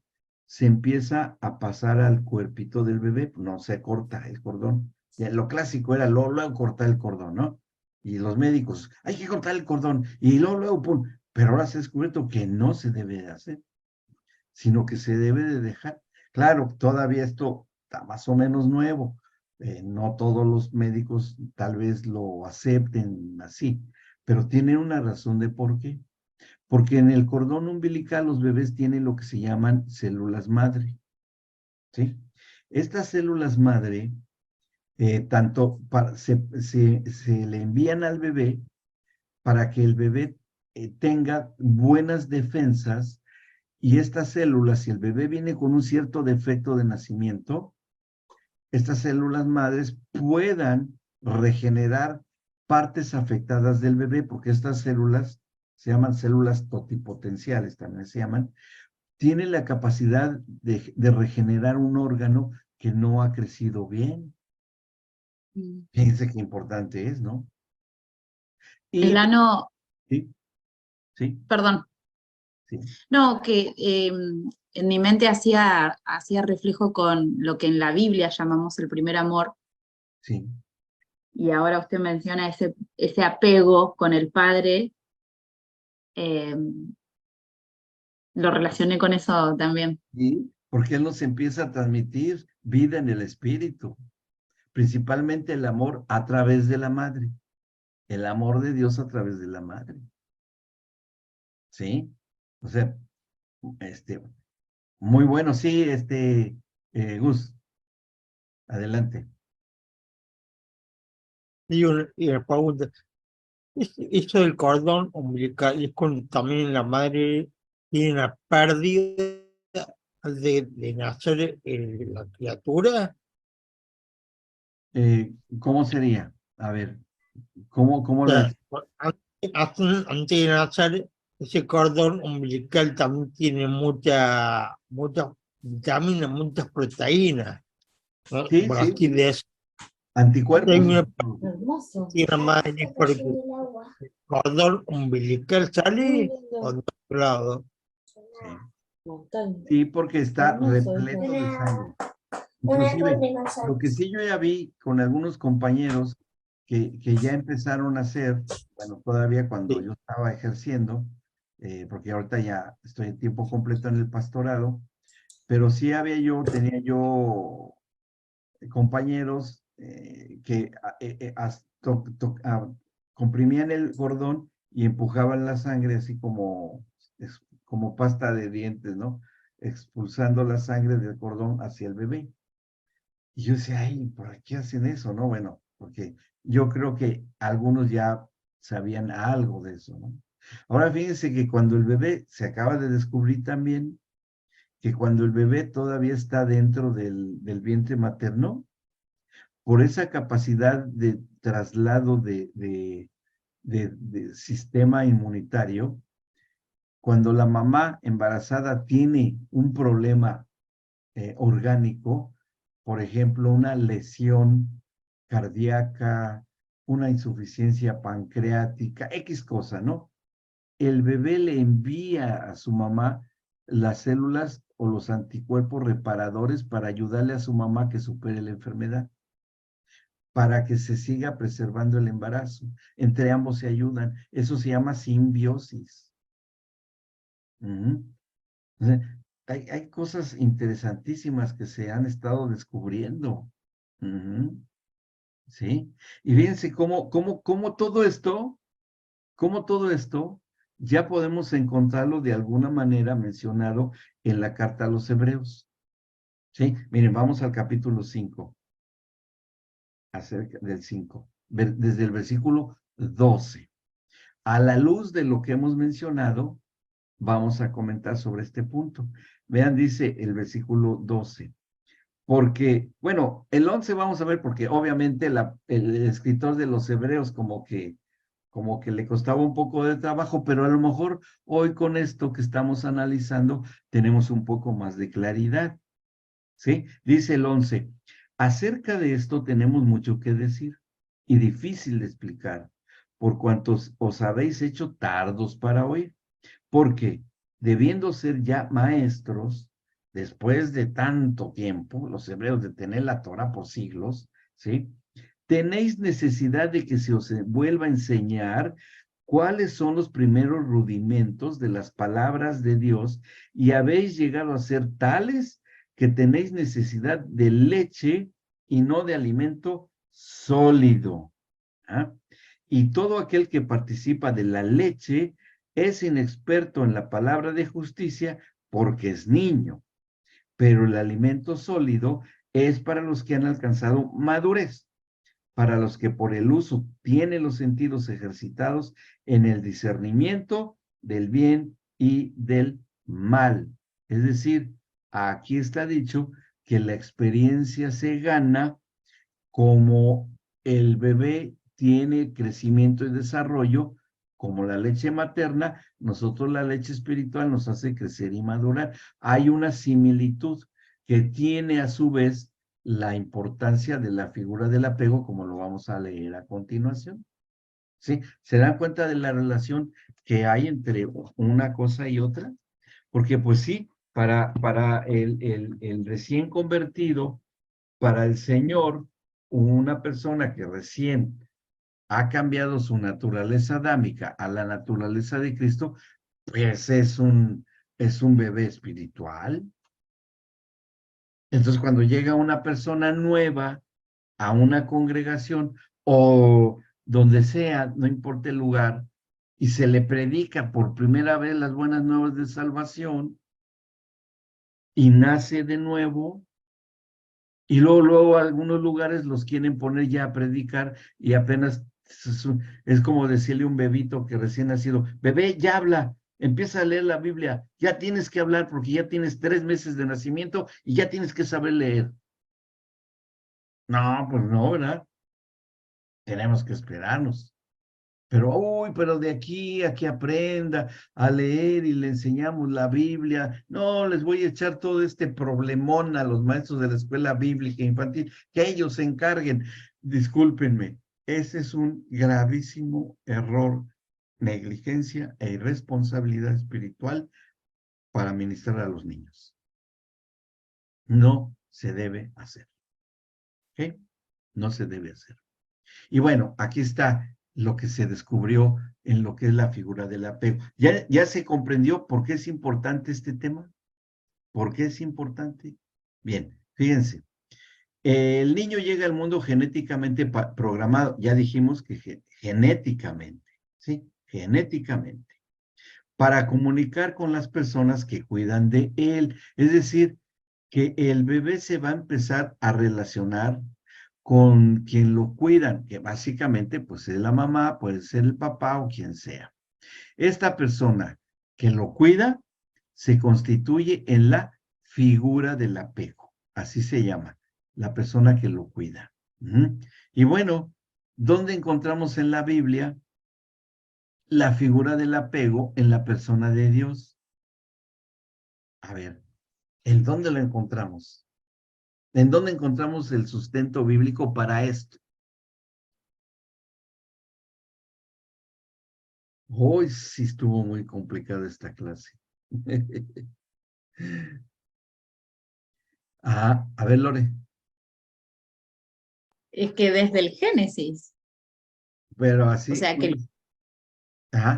se empieza a pasar al cuerpito del bebé, no se corta el cordón. Ya, lo clásico era luego cortar el cordón, ¿no? Y los médicos, hay que cortar el cordón, y luego, pum. Pero ahora se ha descubierto que no se debe de hacer, sino que se debe de dejar. Claro, todavía esto está más o menos nuevo. No todos los médicos tal vez lo acepten así, pero tienen una razón de por qué. Porque en el cordón umbilical los bebés tienen lo que se llaman células madre, ¿sí? Estas células madre, se le envían al bebé para que el bebé tenga buenas defensas y estas células, si el bebé viene con un cierto defecto de nacimiento, estas células madres puedan regenerar partes afectadas del bebé, porque estas células se llaman células totipotenciales, también se llaman, tienen la capacidad de regenerar un órgano que no ha crecido bien. Fíjense qué importante es, ¿no? El Y, ano, sí, sí, perdón, sí, no, que en mi mente hacía reflejo con lo que en la Biblia llamamos el primer amor, sí. y ahora usted menciona ese apego con el padre, eh, lo relacioné con eso también. Y porque Él nos empieza a transmitir vida en el espíritu, principalmente el amor a través de la madre, el amor de Dios a través de la madre, ¿sí? O sea, este, muy bueno, sí, Gus, adelante. Y una pregunta, eso del cordón umbilical es cuando también la madre tiene una pérdida de nacer la criatura. ¿Cómo sería? A ver, ¿cómo O lo sea, es? antes de nacer, ese cordón umbilical también tiene muchas vitaminas, muchas proteínas, ¿no? Sí, Por sí, aquí de eso. anticuerpos. Tengo una tiene madre porque el cordón umbilical sale por otro lado. Sí, sí, porque está repleto de sangre. Inclusive, lo que sí yo ya vi con algunos compañeros que ya empezaron a hacer, bueno, todavía cuando Sí, yo estaba ejerciendo, porque ahorita ya estoy en tiempo completo en el pastorado, pero sí tenía yo compañeros que comprimían el cordón y empujaban la sangre así como pasta de dientes, ¿no? Expulsando la sangre del cordón hacia el bebé. Y yo decía, ay, ¿por qué hacen eso, no? Bueno, porque yo creo que algunos ya sabían algo de eso, ¿no? Ahora fíjense que cuando el bebé se acaba de descubrir también que cuando el bebé todavía está dentro del vientre materno, por esa capacidad de traslado de sistema inmunitario, cuando la mamá embarazada tiene un problema orgánico, por ejemplo, una lesión cardíaca, una insuficiencia pancreática, X cosa, ¿no? El bebé le envía a su mamá las células o los anticuerpos reparadores para ayudarle a su mamá que supere la enfermedad, para que se siga preservando el embarazo. Entre ambos se ayudan. Eso se llama simbiosis. O sea, hay cosas interesantísimas que se han estado descubriendo. ¿Sí? Y fíjense cómo todo esto ya podemos encontrarlo de alguna manera mencionado en la carta a los Hebreos. ¿Sí? Miren, vamos al capítulo 5, acerca del 5, desde el versículo 12. A la luz de lo que hemos mencionado, vamos a comentar sobre este punto. Vean, dice el versículo 12. Porque, bueno, el 11 vamos a ver, porque obviamente el escritor de los Hebreos como que le costaba un poco de trabajo, pero a lo mejor hoy con esto que estamos analizando tenemos un poco más de claridad, ¿sí? Dice el 11, acerca de esto tenemos mucho que decir y difícil de explicar, por cuantos os habéis hecho tardos para oír, porque debiendo ser ya maestros, después de tanto tiempo, los hebreos de tener la Torah por siglos, ¿sí? Tenéis necesidad de que se os vuelva a enseñar cuáles son los primeros rudimentos de las palabras de Dios y habéis llegado a ser tales que tenéis necesidad de leche y no de alimento sólido. ¿Ah? Y todo aquel que participa de la leche es inexperto en la palabra de justicia porque es niño, pero el alimento sólido es para los que han alcanzado madurez, para los que por el uso tienen los sentidos ejercitados en el discernimiento del bien y del mal. Es decir, aquí está dicho que la experiencia se gana como el bebé tiene crecimiento y desarrollo, como la leche materna, nosotros la leche espiritual nos hace crecer y madurar. Hay una similitud que tiene a su vez la importancia de la figura del apego, como lo vamos a leer a continuación. ¿Sí? ¿Se dan cuenta de la relación que hay entre una cosa y otra? Porque pues sí, para el recién convertido, para el Señor, una persona que recién ha cambiado su naturaleza adámica a la naturaleza de Cristo, pues es un bebé espiritual. Entonces, cuando llega una persona nueva a una congregación o donde sea, no importa el lugar, y se le predica por primera vez las buenas nuevas de salvación y nace de nuevo, y luego algunos lugares los quieren poner ya a predicar y apenas es como decirle a un bebito que recién nacido, bebé, ya habla, empieza a leer la Biblia, ya tienes que hablar porque ya tienes 3 meses de nacimiento y ya tienes que saber leer. No, pues no, ¿verdad? Tenemos que esperarnos. Pero de aquí a que aprenda a leer y le enseñamos la Biblia, no, les voy a echar todo este problemón a los maestros de la escuela bíblica infantil, que ellos se encarguen. Discúlpenme, ese es un gravísimo error, negligencia e irresponsabilidad espiritual para ministrar a los niños. No se debe hacer. ¿Ok? No se debe hacer. Y bueno, aquí está lo que se descubrió en lo que es la figura del apego. ¿Ya se comprendió por qué es importante este tema? ¿Por qué es importante? Bien, fíjense. El niño llega al mundo genéticamente programado. Ya dijimos que genéticamente, ¿sí? Genéticamente. Para comunicar con las personas que cuidan de él. Es decir, que el bebé se va a empezar a relacionar con quien lo cuidan, que básicamente pues es la mamá, puede ser el papá o quien sea. Esta persona que lo cuida se constituye en la figura del apego, así se llama, la persona que lo cuida. Y bueno, ¿dónde encontramos en la Biblia la figura del apego en la persona de Dios. A ver, ¿en dónde lo encontramos? ¿En dónde encontramos el sustento bíblico para esto? Hoy sí estuvo muy complicada esta clase. A ver, Lore, Es que desde el Génesis, pero o así, sea que,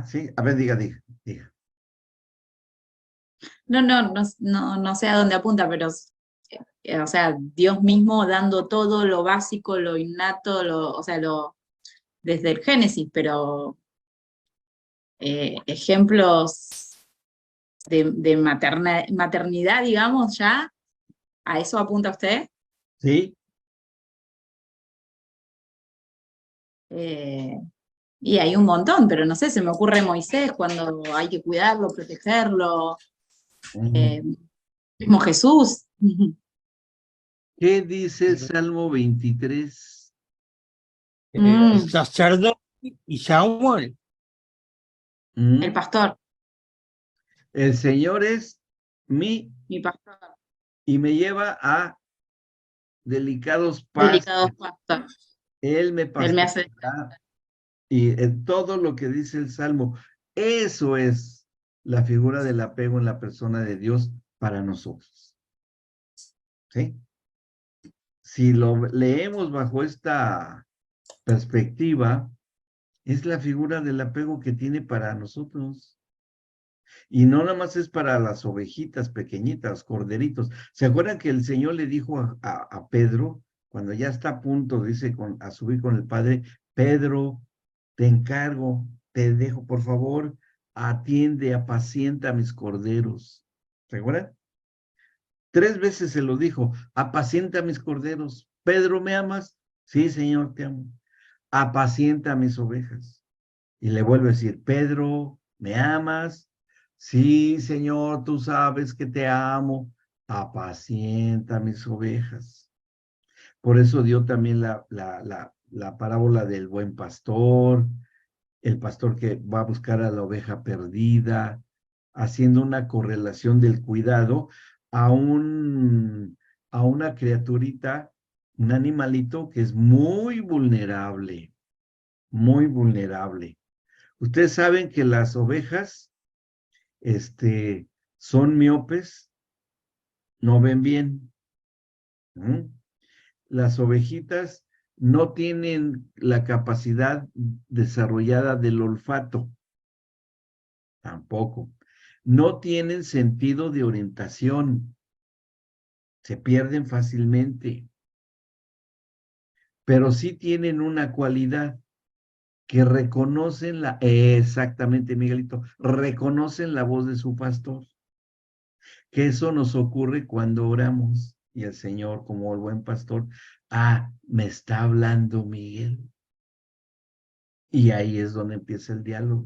sí, a ver, diga. no sé a dónde apunta, pero o sea, Dios mismo dando todo lo básico, lo innato, o sea, desde el Génesis, pero ejemplos de maternidad, digamos, ya, ¿a eso apunta usted? Sí, Eh, y hay un montón, pero no sé, se me ocurre Moisés cuando hay que cuidarlo, protegerlo, mm. eh, mismo Jesús, ¿Qué dice el Salmo 23? El Mm, sacerdote y Samuel. el Mm. pastor, El Señor es mi mi pastor, y me lleva a delicados delicado pastos. pastor, Él me él me hace, pastoreará. Y en todo lo que dice el Salmo, eso es la figura del apego en la persona de Dios para nosotros. ¿Sí? Si lo leemos bajo esta perspectiva, es la figura del apego que tiene para nosotros. Y no nada más es para las ovejitas pequeñitas, corderitos. ¿Se acuerdan que el Señor le dijo a Pedro, cuando ya está a punto, dice, a subir con el Padre, Pedro, te encargo, te dejo, por favor, atiende, apacienta a mis corderos. ¿Se acuerdan? 3 veces se lo dijo, apacienta a mis corderos. Pedro, ¿me amas? Sí, Señor, te amo. Apacienta a mis ovejas. Y le vuelve a decir, Pedro, ¿me amas? Sí, Señor, tú sabes que te amo. Apacienta mis ovejas. Por eso dio también la parábola del buen pastor, el pastor que va a buscar a la oveja perdida, haciendo una correlación del cuidado a a una criaturita, un animalito que es muy vulnerable, muy vulnerable. Ustedes saben que las ovejas, son miopes, no ven bien. ¿Mm? Las ovejitas no tienen la capacidad desarrollada del olfato, tampoco. No tienen sentido de orientación, se pierden fácilmente, pero sí tienen una cualidad que reconocen exactamente, Miguelito, reconocen la voz de su pastor. Que eso nos ocurre cuando oramos y el Señor, como el buen pastor, me está hablando Miguel. Y ahí es donde empieza el diálogo.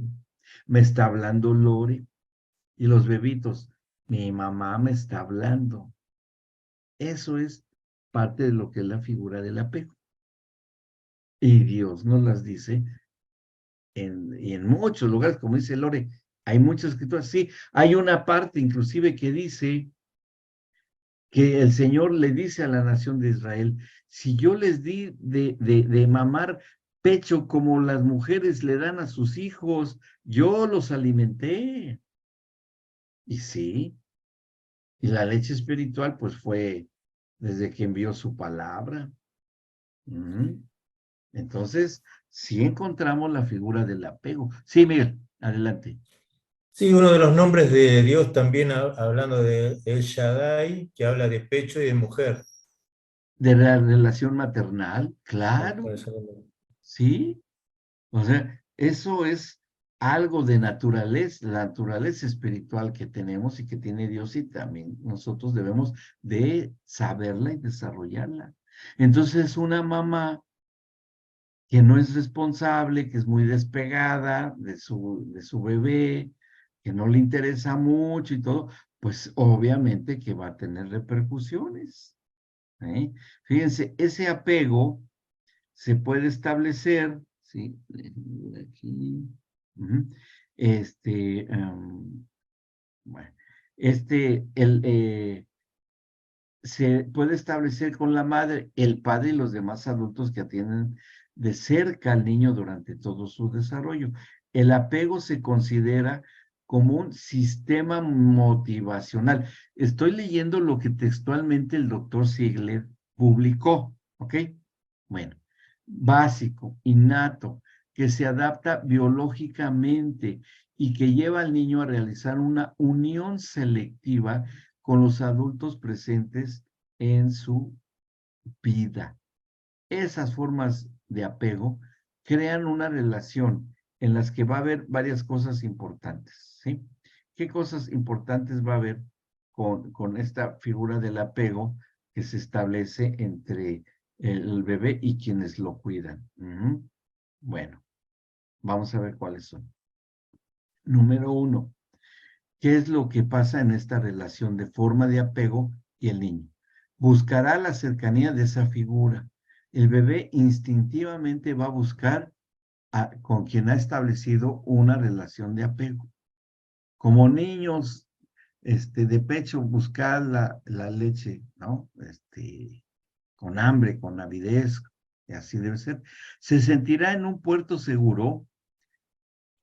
Me está hablando Lore y los bebitos. Mi mamá me está hablando. Eso es parte de lo que es la figura del apego. Y Dios nos las dice y en muchos lugares, como dice Lore, hay muchas escrituras. Sí, hay una parte inclusive que dice que el Señor le dice a la nación de Israel, si yo les di de mamar pecho como las mujeres le dan a sus hijos, yo los alimenté. Y sí, y la leche espiritual pues fue desde que envió su palabra. Entonces, sí encontramos la figura del apego. Sí, Miguel, adelante. Sí, uno de los nombres de Dios también, hablando de El Shaddai, que habla de pecho y de mujer. De la relación maternal, Ah, claro, por eso no- sí. O sea, eso es algo de naturaleza, la naturaleza espiritual que tenemos y que tiene Dios y también nosotros debemos de saberla y desarrollarla. Entonces, una mamá que no es responsable, que es muy despegada de su bebé, que no le interesa mucho y todo, pues obviamente que va a tener repercusiones. ¿Eh? Fíjense, ese apego se puede establecer, ¿sí? Aquí, Ujú. Bueno, se puede establecer con la madre, el padre y los demás adultos que atienden de cerca al niño durante todo su desarrollo. El apego se considera como un sistema motivacional. Estoy leyendo lo que textualmente el doctor Ziegler publicó, ¿ok? Bueno, básico, innato, que se adapta biológicamente y que lleva al niño a realizar una unión selectiva con los adultos presentes en su vida. Esas formas de apego crean una relación en las que va a haber varias cosas importantes, ¿sí? ¿Qué cosas importantes va a haber con esta figura del apego que se establece entre el bebé y quienes lo cuidan? Bueno, vamos a ver cuáles son. Número 1. ¿Qué es lo que pasa en esta relación de forma de apego y el niño? Buscará la cercanía de esa figura. El bebé instintivamente va a buscar con quien ha establecido una relación de apego. Como niños de pecho, buscar la leche, ¿no? Con hambre, con avidez, y así debe ser. Se sentirá en un puerto seguro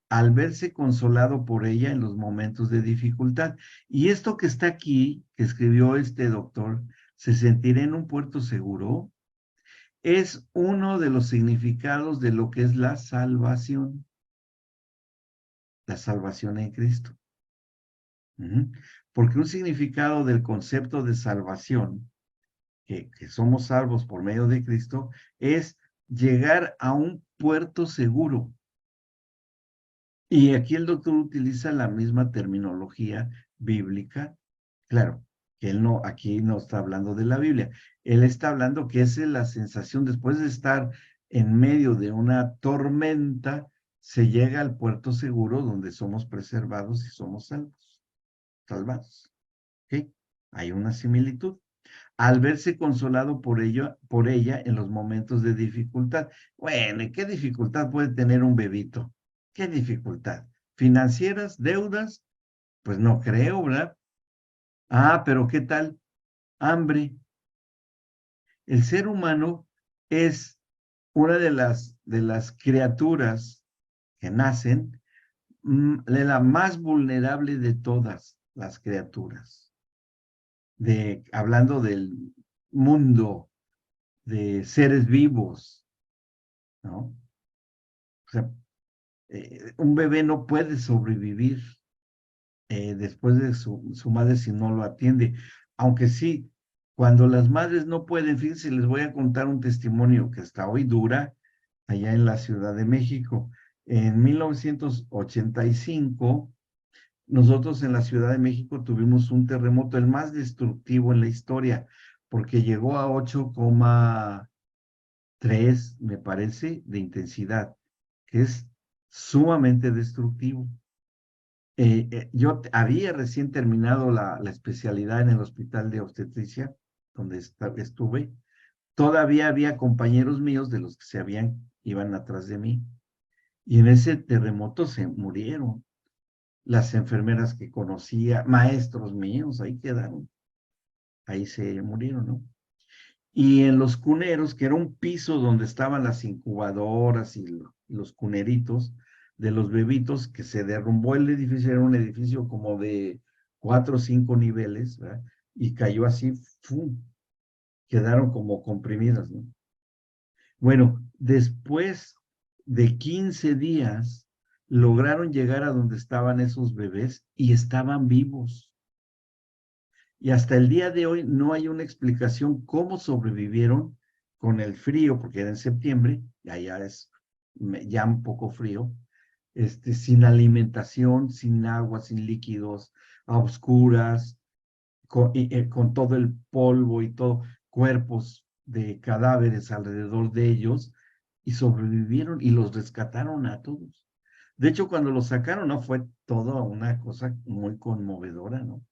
al verse consolado por ella en los momentos de dificultad. Y esto que está aquí, que escribió este doctor, se sentirá en un puerto seguro, es uno de los significados de lo que es la salvación en Cristo. Porque un significado del concepto de salvación, que somos salvos por medio de Cristo, es llegar a un puerto seguro. Y aquí el doctor utiliza la misma terminología bíblica. Claro, que él no, aquí no está hablando de la Biblia. Él está hablando que esa es la sensación después de estar en medio de una tormenta, se llega al puerto seguro donde somos preservados y somos salvados. ¿Ok? Hay una similitud. Al verse consolado por ella en los momentos de dificultad. Bueno, ¿y qué dificultad puede tener un bebito? ¿Qué dificultad? ¿Financieras? ¿Deudas? Pues no creo, ¿verdad? Ah, pero ¿qué tal? Hambre. El ser humano es una de las criaturas que nacen, la más vulnerable de todas las criaturas. Hablando del mundo de seres vivos, ¿no? O sea, un bebé no puede sobrevivir después de su madre si no lo atiende. Aunque sí, cuando las madres no pueden, fíjense, les voy a contar un testimonio que hasta hoy dura allá en la Ciudad de México. En 1985, nosotros en la Ciudad de México tuvimos un terremoto, el más destructivo en la historia, porque llegó a 8,3, me parece, de intensidad, que es sumamente destructivo. Yo había recién terminado la especialidad en el hospital de obstetricia, donde estuve. Todavía había compañeros míos de los que iban atrás de mí. Y en ese terremoto se murieron. Las enfermeras que conocía, maestros míos, ahí quedaron. Ahí se murieron, ¿no? Y en los cuneros, que era un piso donde estaban las incubadoras y los cuneritos de los bebitos, que se derrumbó el edificio, era un edificio como de 4 o 5 niveles, ¿verdad? Y cayó así, ¡fum! Quedaron como comprimidas, ¿no? Bueno, después de 15 días, lograron llegar a donde estaban esos bebés y estaban vivos. Y hasta el día de hoy no hay una explicación cómo sobrevivieron con el frío, porque era en septiembre, y allá es ya un poco frío, sin alimentación, sin agua, sin líquidos, a oscuras, con todo el polvo y todo, cuerpos de cadáveres alrededor de ellos, y sobrevivieron y los rescataron a todos. De hecho, cuando los sacaron, ¿no? Fue toda una cosa muy conmovedora, ¿no?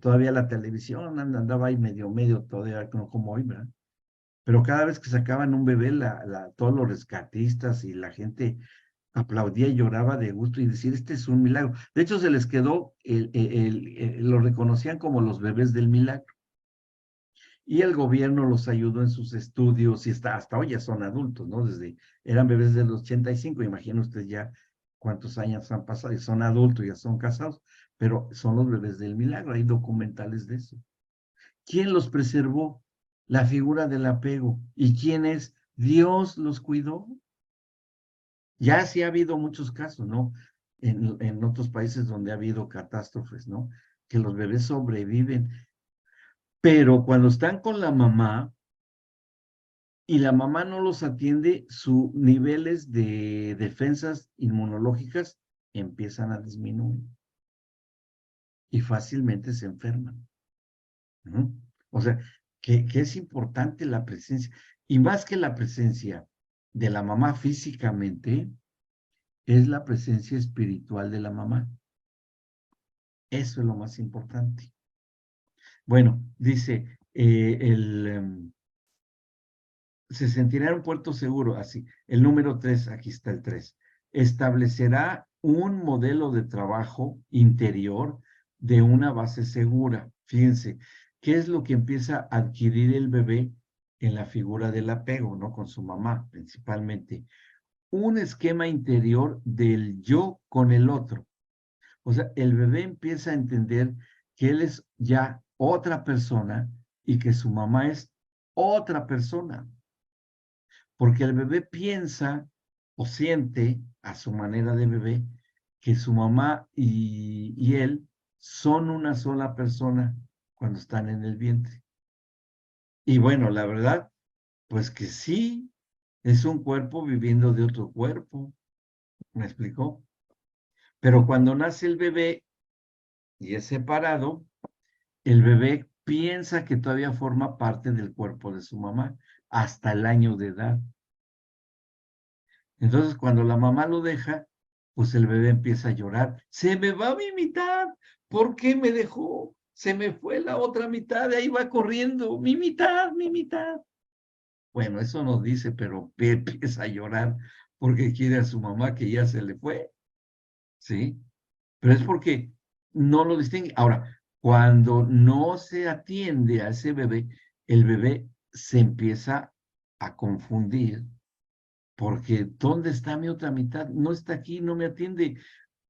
Todavía la televisión andaba ahí medio, todavía no como hoy, ¿verdad? Pero cada vez que sacaban un bebé, todos los rescatistas y la gente aplaudía y lloraba de gusto y decir, este es un milagro. De hecho, se les quedó, lo reconocían como los bebés del milagro. Y el gobierno los ayudó en sus estudios y hasta hoy ya son adultos, ¿no? Eran bebés de los 85, imaginen ustedes ya cuántos años han pasado y son adultos, ya son casados, pero son los bebés del milagro, hay documentales de eso. ¿Quién los preservó? La figura del apego. ¿Y quién es? Dios los cuidó. Ya sí ha habido muchos casos, ¿no? En otros países donde ha habido catástrofes, ¿no? Que los bebés sobreviven. Pero cuando están con la mamá y la mamá no los atiende, sus niveles de defensas inmunológicas empiezan a disminuir y fácilmente se enferman, ¿no? O sea, que es importante la presencia. Y más que la presencia de la mamá físicamente, es la presencia espiritual de la mamá. Eso es lo más importante. Bueno, dice, se sentirá en un puerto seguro, así. El número 3, aquí está el 3. Establecerá un modelo de trabajo interior de una base segura. Fíjense, ¿qué es lo que empieza a adquirir el bebé en la figura del apego, ¿no? Con su mamá, principalmente. Un esquema interior del yo con el otro. O sea, el bebé empieza a entender que él es ya otra persona y que su mamá es otra persona. Porque el bebé piensa o siente a su manera de bebé que su mamá y él son una sola persona cuando están en el vientre. Y bueno, la verdad, pues que sí, es un cuerpo viviendo de otro cuerpo. ¿Me explicó? Pero cuando nace el bebé y es separado, el bebé piensa que todavía forma parte del cuerpo de su mamá hasta el año de edad. Entonces, cuando la mamá lo deja, pues el bebé empieza a llorar. Se me va mi mitad. ¿Por qué me dejó? Se me fue la otra mitad. De ahí va corriendo. Mi mitad, mi mitad. Bueno, eso no dice, pero empieza a llorar porque quiere a su mamá que ya se le fue. ¿Sí? Pero es porque no lo distingue. Ahora, cuando no se atiende a ese bebé, el bebé se empieza a confundir porque ¿dónde está mi otra mitad? No está aquí, no me atiende.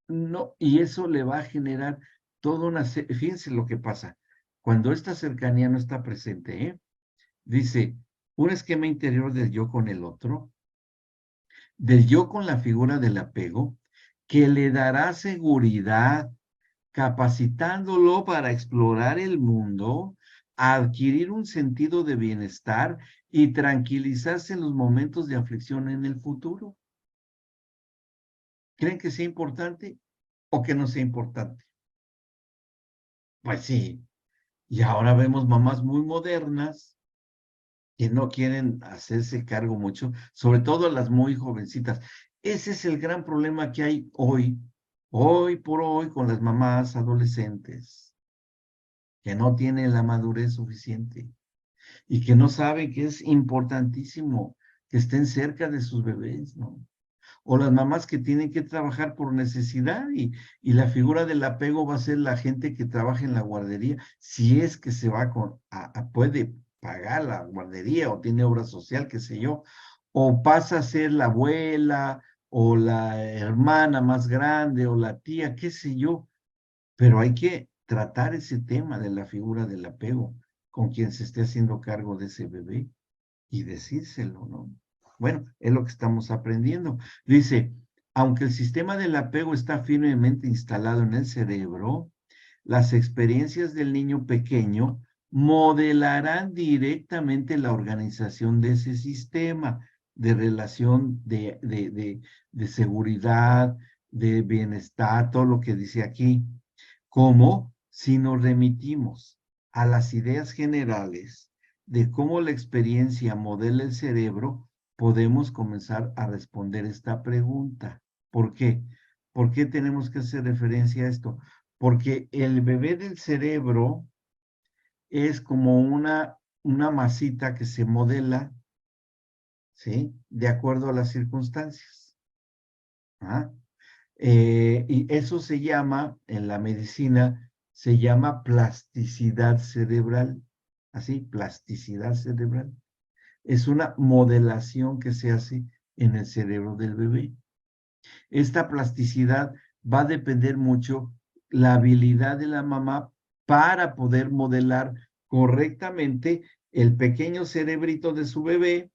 No, y eso le va a generar toda una... Fíjense lo que pasa. Cuando esta cercanía no está presente, dice, un esquema interior del yo con el otro, del yo con la figura del apego, que le dará seguridad, capacitándolo para explorar el mundo, adquirir un sentido de bienestar y tranquilizarse en los momentos de aflicción en el futuro. ¿Creen que sea importante o que no sea importante? Pues sí. Y ahora vemos mamás muy modernas que no quieren hacerse cargo mucho, sobre todo las muy jovencitas. Ese es el gran problema que hay hoy por hoy, con las mamás adolescentes, que no tienen la madurez suficiente y que no saben que es importantísimo que estén cerca de sus bebés, ¿no? O las mamás que tienen que trabajar por necesidad y la figura del apego va a ser la gente que trabaja en la guardería, si es que se va puede pagar la guardería o tiene obra social, qué sé yo, o pasa a ser la abuela o la hermana más grande o la tía, qué sé yo, pero hay que tratar ese tema de la figura del apego con quien se esté haciendo cargo de ese bebé y decírselo, ¿no? Bueno, es lo que estamos aprendiendo. Dice, aunque el sistema del apego está firmemente instalado en el cerebro, las experiencias del niño pequeño modelarán directamente la organización de ese sistema de relación de seguridad, de bienestar, todo lo que dice aquí, como si nos remitimos a las ideas generales de cómo la experiencia modela el cerebro, podemos comenzar a responder esta pregunta. ¿Por qué? ¿Por qué tenemos que hacer referencia a esto? Porque el bebé del cerebro es como una masita que se modela, ¿sí? De acuerdo a las circunstancias. ¿Ah? Y eso se llama, en la medicina, se llama plasticidad cerebral. Así, plasticidad cerebral. Es una modelación que se hace en el cerebro del bebé. Esta plasticidad va a depender mucho la habilidad de la mamá para poder modelar correctamente el pequeño cerebrito de su bebé.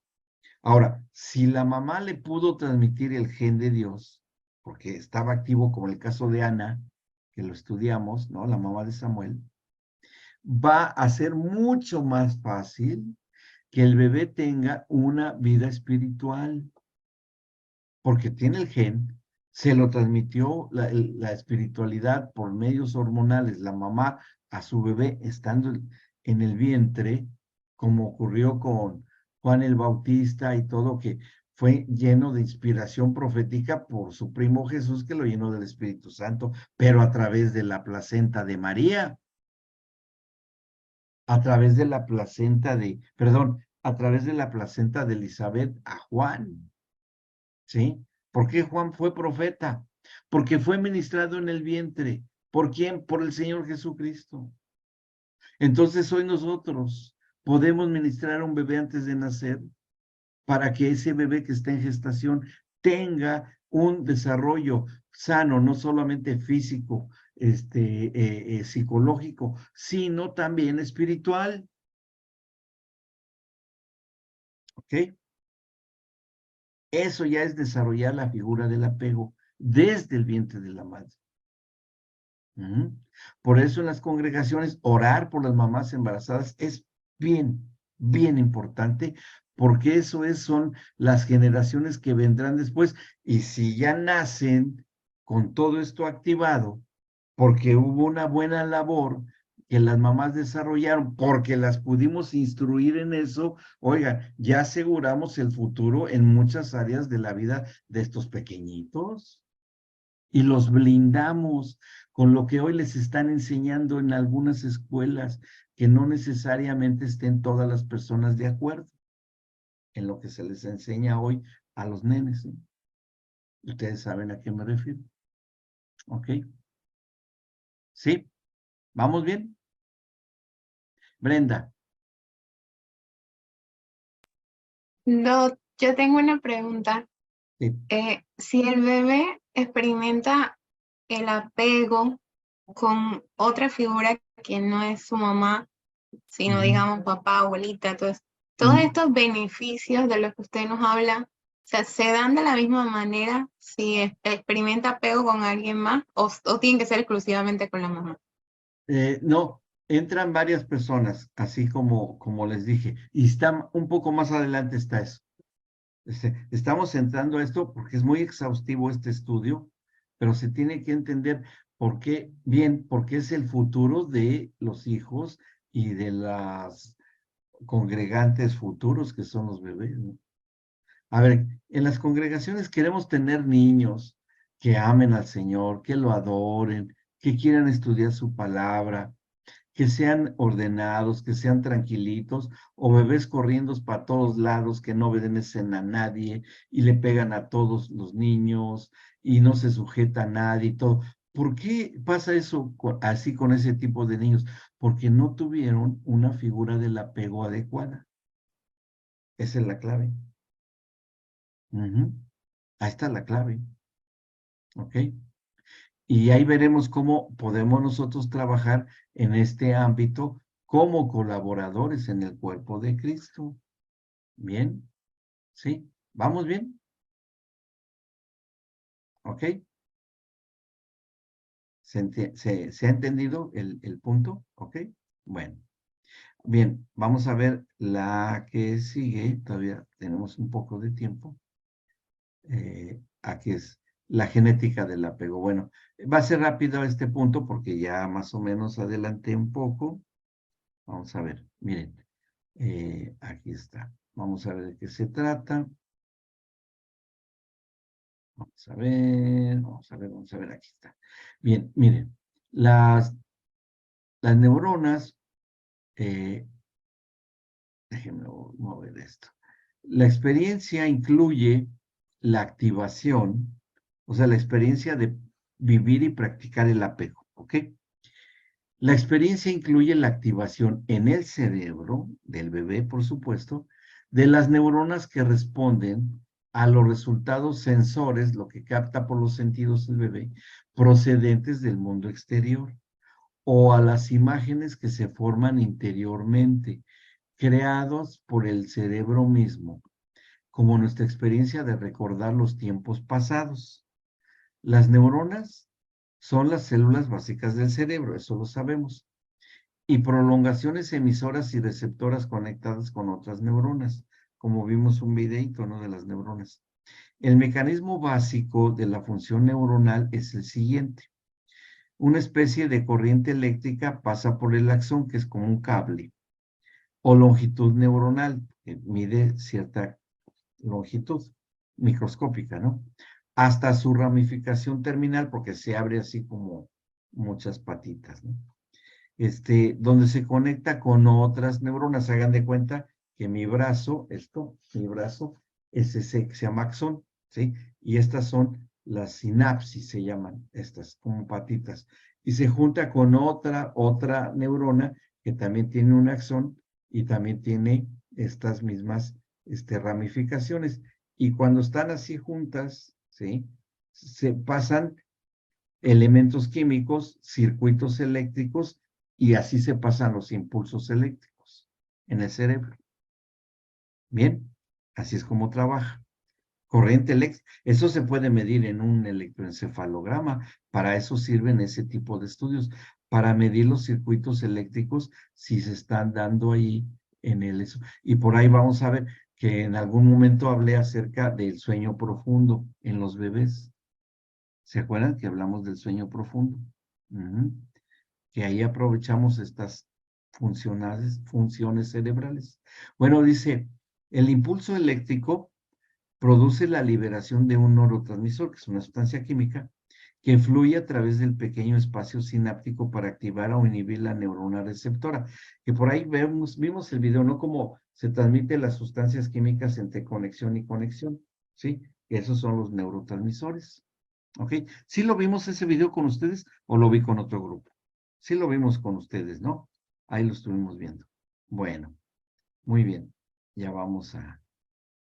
Ahora, si la mamá le pudo transmitir el gen de Dios, porque estaba activo, como el caso de Ana, que lo estudiamos, ¿no? La mamá de Samuel, va a ser mucho más fácil que el bebé tenga una vida espiritual, porque tiene el gen, se lo transmitió la espiritualidad por medios hormonales, la mamá a su bebé estando en el vientre, como ocurrió con Juan el Bautista y todo, que fue lleno de inspiración profética por su primo Jesús, que lo llenó del Espíritu Santo, pero a través de la placenta de María, a través de la placenta de, perdón, a través de la placenta de Elizabeth a Juan. ¿Sí? ¿Por qué Juan fue profeta? Porque fue ministrado en el vientre. ¿Por quién? Por el Señor Jesucristo. Entonces hoy nosotros podemos ministrar a un bebé antes de nacer para que ese bebé que está en gestación tenga un desarrollo sano, no solamente físico, psicológico, sino también espiritual. ¿Ok? Eso ya es desarrollar la figura del apego desde el vientre de la madre. Por eso en las congregaciones orar por las mamás embarazadas es bien, bien importante, porque son las generaciones que vendrán después. Y si ya nacen con todo esto activado, porque hubo una buena labor que las mamás desarrollaron, porque las pudimos instruir en eso, oiga, ya aseguramos el futuro en muchas áreas de la vida de estos pequeñitos y los blindamos con lo que hoy les están enseñando en algunas escuelas, que no necesariamente estén todas las personas de acuerdo en lo que se les enseña hoy a los nenes, ¿sí? Ustedes saben a qué me refiero. ¿Ok? ¿Sí? ¿Vamos bien? Brenda. No, yo tengo una pregunta. Sí. Si el bebé experimenta el apego con otra figura que no es su mamá, sino digamos papá, abuelita, entonces, todos estos beneficios de los que usted nos habla, o sea, ¿se dan de la misma manera si experimenta apego con alguien más o tienen que ser exclusivamente con la mamá? No, entran varias personas, así como les dije, y está un poco más adelante está eso. Estamos entrando a esto porque es muy exhaustivo este estudio, pero se tiene que entender por qué, bien, porque es el futuro de los hijos y de las congregantes futuros que son los bebés, ¿no? A ver, en las congregaciones queremos tener niños que amen al Señor, que lo adoren, que quieran estudiar su palabra, que sean ordenados, que sean tranquilitos, o bebés corriendo para todos lados, que no obedecen a nadie y le pegan a todos los niños y no se sujeta a nadie y todo. ¿Por qué pasa eso así con ese tipo de niños? Porque no tuvieron una figura del apego adecuada. Esa es la clave. Ahí está la clave. ¿Ok? Y ahí veremos cómo podemos nosotros trabajar en este ámbito como colaboradores en el cuerpo de Cristo. ¿Bien? ¿Sí? ¿Vamos bien? ¿Ok? ¿Se ha entendido el punto? ¿Ok? Bueno. Bien, vamos a ver la que sigue. Todavía tenemos un poco de tiempo. Aquí es la genética del apego. Bueno, va a ser rápido este punto porque ya más o menos adelanté un poco. Vamos a ver, miren, aquí está. Vamos a ver de qué se trata. Vamos a ver, vamos a ver, aquí está. Bien, miren, las neuronas, déjenme mover esto. La experiencia incluye la activación O sea, la experiencia de vivir y practicar el apego, ¿ok? La experiencia incluye la activación en el cerebro del bebé, por supuesto, de las neuronas que responden a los resultados sensores, lo que capta por los sentidos el bebé, procedentes del mundo exterior, o a las imágenes que se forman interiormente, creados por el cerebro mismo, como nuestra experiencia de recordar los tiempos pasados. Las neuronas son las células básicas del cerebro, eso lo sabemos, y prolongaciones emisoras y receptoras conectadas con otras neuronas, como vimos un videito, ¿no?, de las neuronas. El mecanismo básico de la función neuronal es el siguiente. Una especie de corriente eléctrica pasa por el axón, que es como un cable, o longitud neuronal, que mide cierta longitud microscópica, ¿no? Hasta su ramificación terminal, porque se abre así como muchas patitas, ¿no? Donde se conecta con otras neuronas. Hagan de cuenta que mi brazo, mi brazo, es ese que se llama axón, ¿sí? Y estas son las sinapsis, se llaman estas, como patitas. Y se junta con otra neurona que también tiene un axón y también tiene estas mismas ramificaciones. Y cuando están así juntas, ¿sí?, se pasan elementos químicos, circuitos eléctricos, y así se pasan los impulsos eléctricos en el cerebro. Bien, así es como trabaja. Corriente eléctrica, eso se puede medir en un electroencefalograma, para eso sirven ese tipo de estudios, para medir los circuitos eléctricos si se están dando ahí en eso. Y por ahí vamos a ver que en algún momento hablé acerca del sueño profundo en los bebés. ¿Se acuerdan que hablamos del sueño profundo? Que ahí aprovechamos estas funciones cerebrales. Bueno, dice, el impulso eléctrico produce la liberación de un neurotransmisor, que es una sustancia química, que fluye a través del pequeño espacio sináptico para activar o inhibir la neurona receptora. Que por ahí vimos el video, ¿no?, cómo se transmiten las sustancias químicas entre conexión y conexión, ¿sí? Esos son los neurotransmisores, ¿ok? ¿Sí lo vimos ese video con ustedes o lo vi con otro grupo? Sí lo vimos con ustedes, ¿no? Ahí lo estuvimos viendo. Bueno, muy bien. Ya vamos a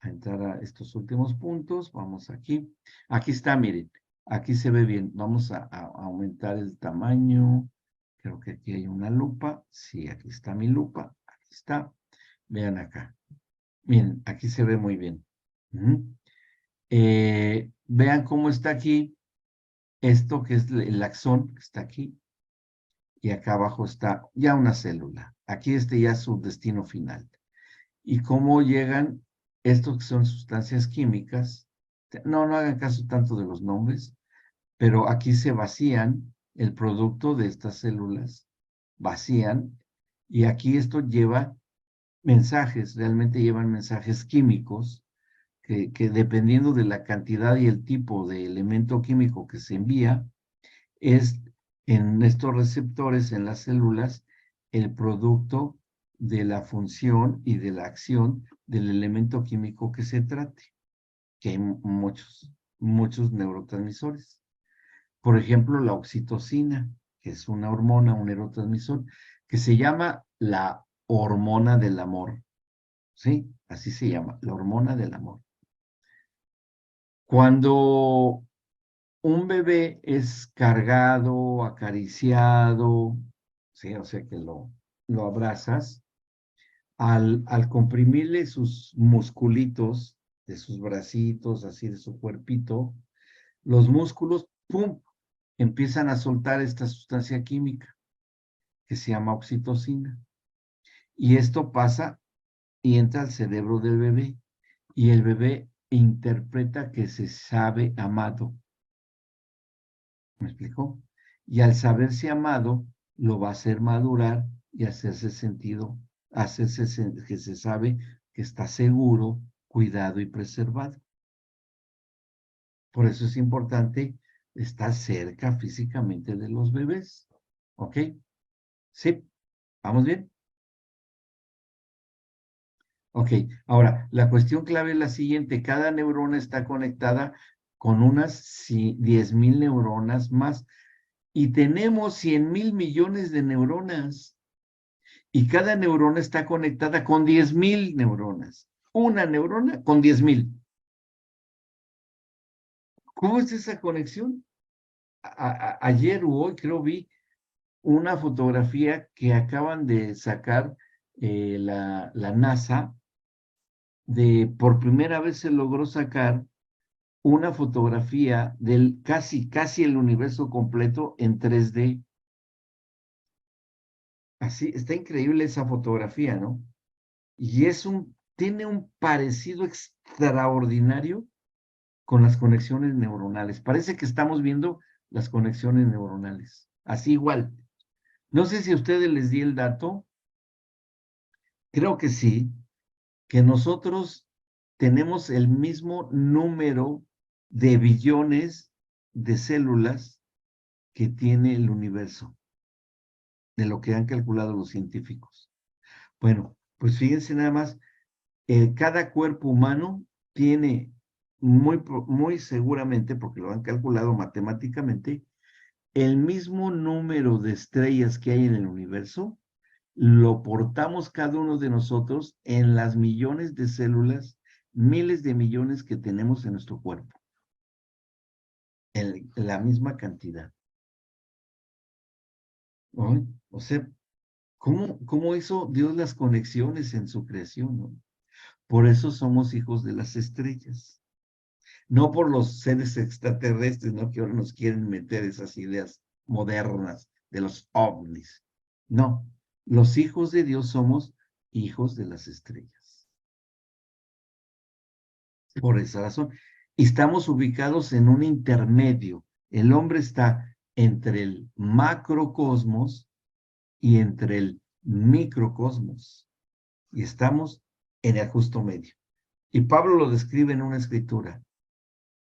entrar a estos últimos puntos. Vamos aquí. Aquí está, miren. Aquí se ve bien. Vamos a aumentar el tamaño. Creo que aquí hay una lupa. Sí, aquí está mi lupa. Aquí está. Vean acá. Miren, aquí se ve muy bien. Vean cómo está aquí. Esto que es el axón, que está aquí. Y acá abajo está ya una célula. Aquí ya es su destino final. Y cómo llegan estos que son sustancias químicas. No hagan caso tanto de los nombres, pero aquí se vacían el producto de estas células, vacían, y aquí esto lleva mensajes, realmente llevan mensajes químicos, que dependiendo de la cantidad y el tipo de elemento químico que se envía, es en estos receptores en las células el producto de la función y de la acción del elemento químico que se trate, que hay muchos neurotransmisores. Por ejemplo, la oxitocina, que es una hormona, un neurotransmisor, que se llama la hormona del amor. ¿Sí? Así se llama, la hormona del amor. Cuando un bebé es cargado, acariciado, ¿sí?, o sea que lo abrazas, al comprimirle sus musculitos de sus bracitos, así de su cuerpito, los músculos, ¡pum!, empiezan a soltar esta sustancia química que se llama oxitocina. Y esto pasa y entra al cerebro del bebé, y el bebé interpreta que se sabe amado. ¿Me explicó? Y al saberse amado, lo va a hacer madurar y hacerse que se sabe que está seguro, cuidado y preservado. Por eso es importante estar cerca físicamente de los bebés. ¿Ok? ¿Sí? ¿Vamos bien? Ok, ahora, la cuestión clave es la siguiente. Cada neurona está conectada con unas 10,000 neuronas más. Y tenemos 100,000 millones de neuronas. Y cada neurona está conectada con 10,000 neuronas. Una neurona con 10,000. ¿Cómo es esa conexión? Ayer o hoy creo vi una fotografía que acaban de sacar la NASA, por primera vez se logró sacar una fotografía del casi el universo completo en 3D. Así, está increíble esa fotografía, ¿no? Y tiene un parecido extraordinario con las conexiones neuronales. Parece que estamos viendo las conexiones neuronales. Así igual. No sé si a ustedes les di el dato. Creo que sí, que nosotros tenemos el mismo número de billones de células que tiene el universo, de lo que han calculado los científicos. Bueno, pues fíjense nada más, cada cuerpo humano tiene muy seguramente, porque lo han calculado matemáticamente, el mismo número de estrellas que hay en el universo, lo portamos cada uno de nosotros en las millones de células, miles de millones que tenemos en nuestro cuerpo. En la misma cantidad. ¿No? O sea, ¿cómo hizo Dios las conexiones en su creación? ¿No? Por eso somos hijos de las estrellas. No por los seres extraterrestres, ¿no? Que ahora nos quieren meter esas ideas modernas de los ovnis. No, los hijos de Dios somos hijos de las estrellas. Por esa razón. Y estamos ubicados en un intermedio. El hombre está entre el macrocosmos y entre el microcosmos. Y estamos en el justo medio. Y Pablo lo describe en una escritura.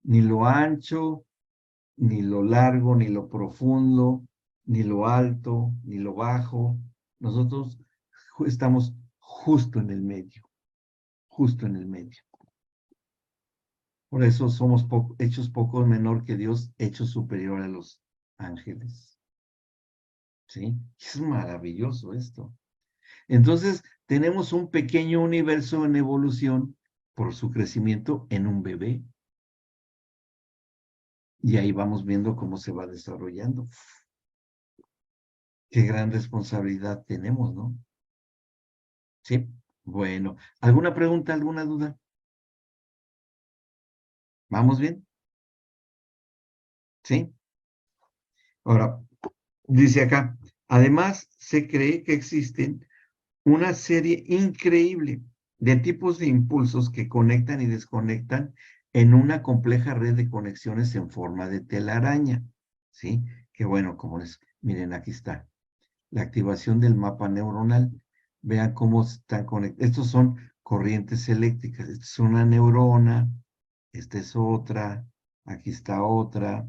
Ni lo ancho, ni lo largo, ni lo profundo, ni lo alto, ni lo bajo. Nosotros estamos justo en el medio. Justo en el medio. Por eso somos hechos poco menor que Dios, hechos superior a los ángeles. ¿Sí? Es maravilloso esto. Entonces, tenemos un pequeño universo en evolución por su crecimiento en un bebé. Y ahí vamos viendo cómo se va desarrollando. Qué gran responsabilidad tenemos, ¿no? Sí. Bueno, ¿alguna pregunta, alguna duda? ¿Vamos bien? ¿Sí? Ahora, dice acá, además se cree que existen una serie increíble de tipos de impulsos que conectan y desconectan en una compleja red de conexiones en forma de telaraña, ¿sí? Que bueno, miren, aquí está, la activación del mapa neuronal. Vean cómo están conectados. Estos son corrientes eléctricas. Esta es una neurona, esta es otra, aquí está otra,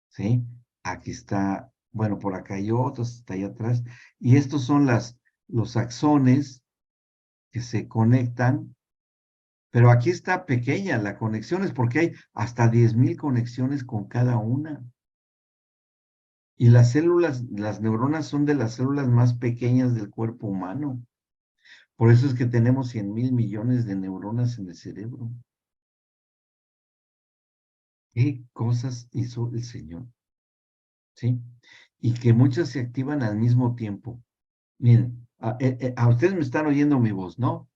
¿sí? Aquí está, bueno, por acá hay otros, está ahí atrás. Y estos son los axones que se conectan, pero aquí está pequeña la conexión, es porque hay hasta 10,000 conexiones con cada una. Y las neuronas son de las células más pequeñas del cuerpo humano. Por eso es que tenemos 100,000 millones de neuronas en el cerebro. ¿Qué cosas hizo el Señor? ¿Sí? Y que muchas se activan al mismo tiempo. Miren, a ustedes me están oyendo mi voz, ¿no?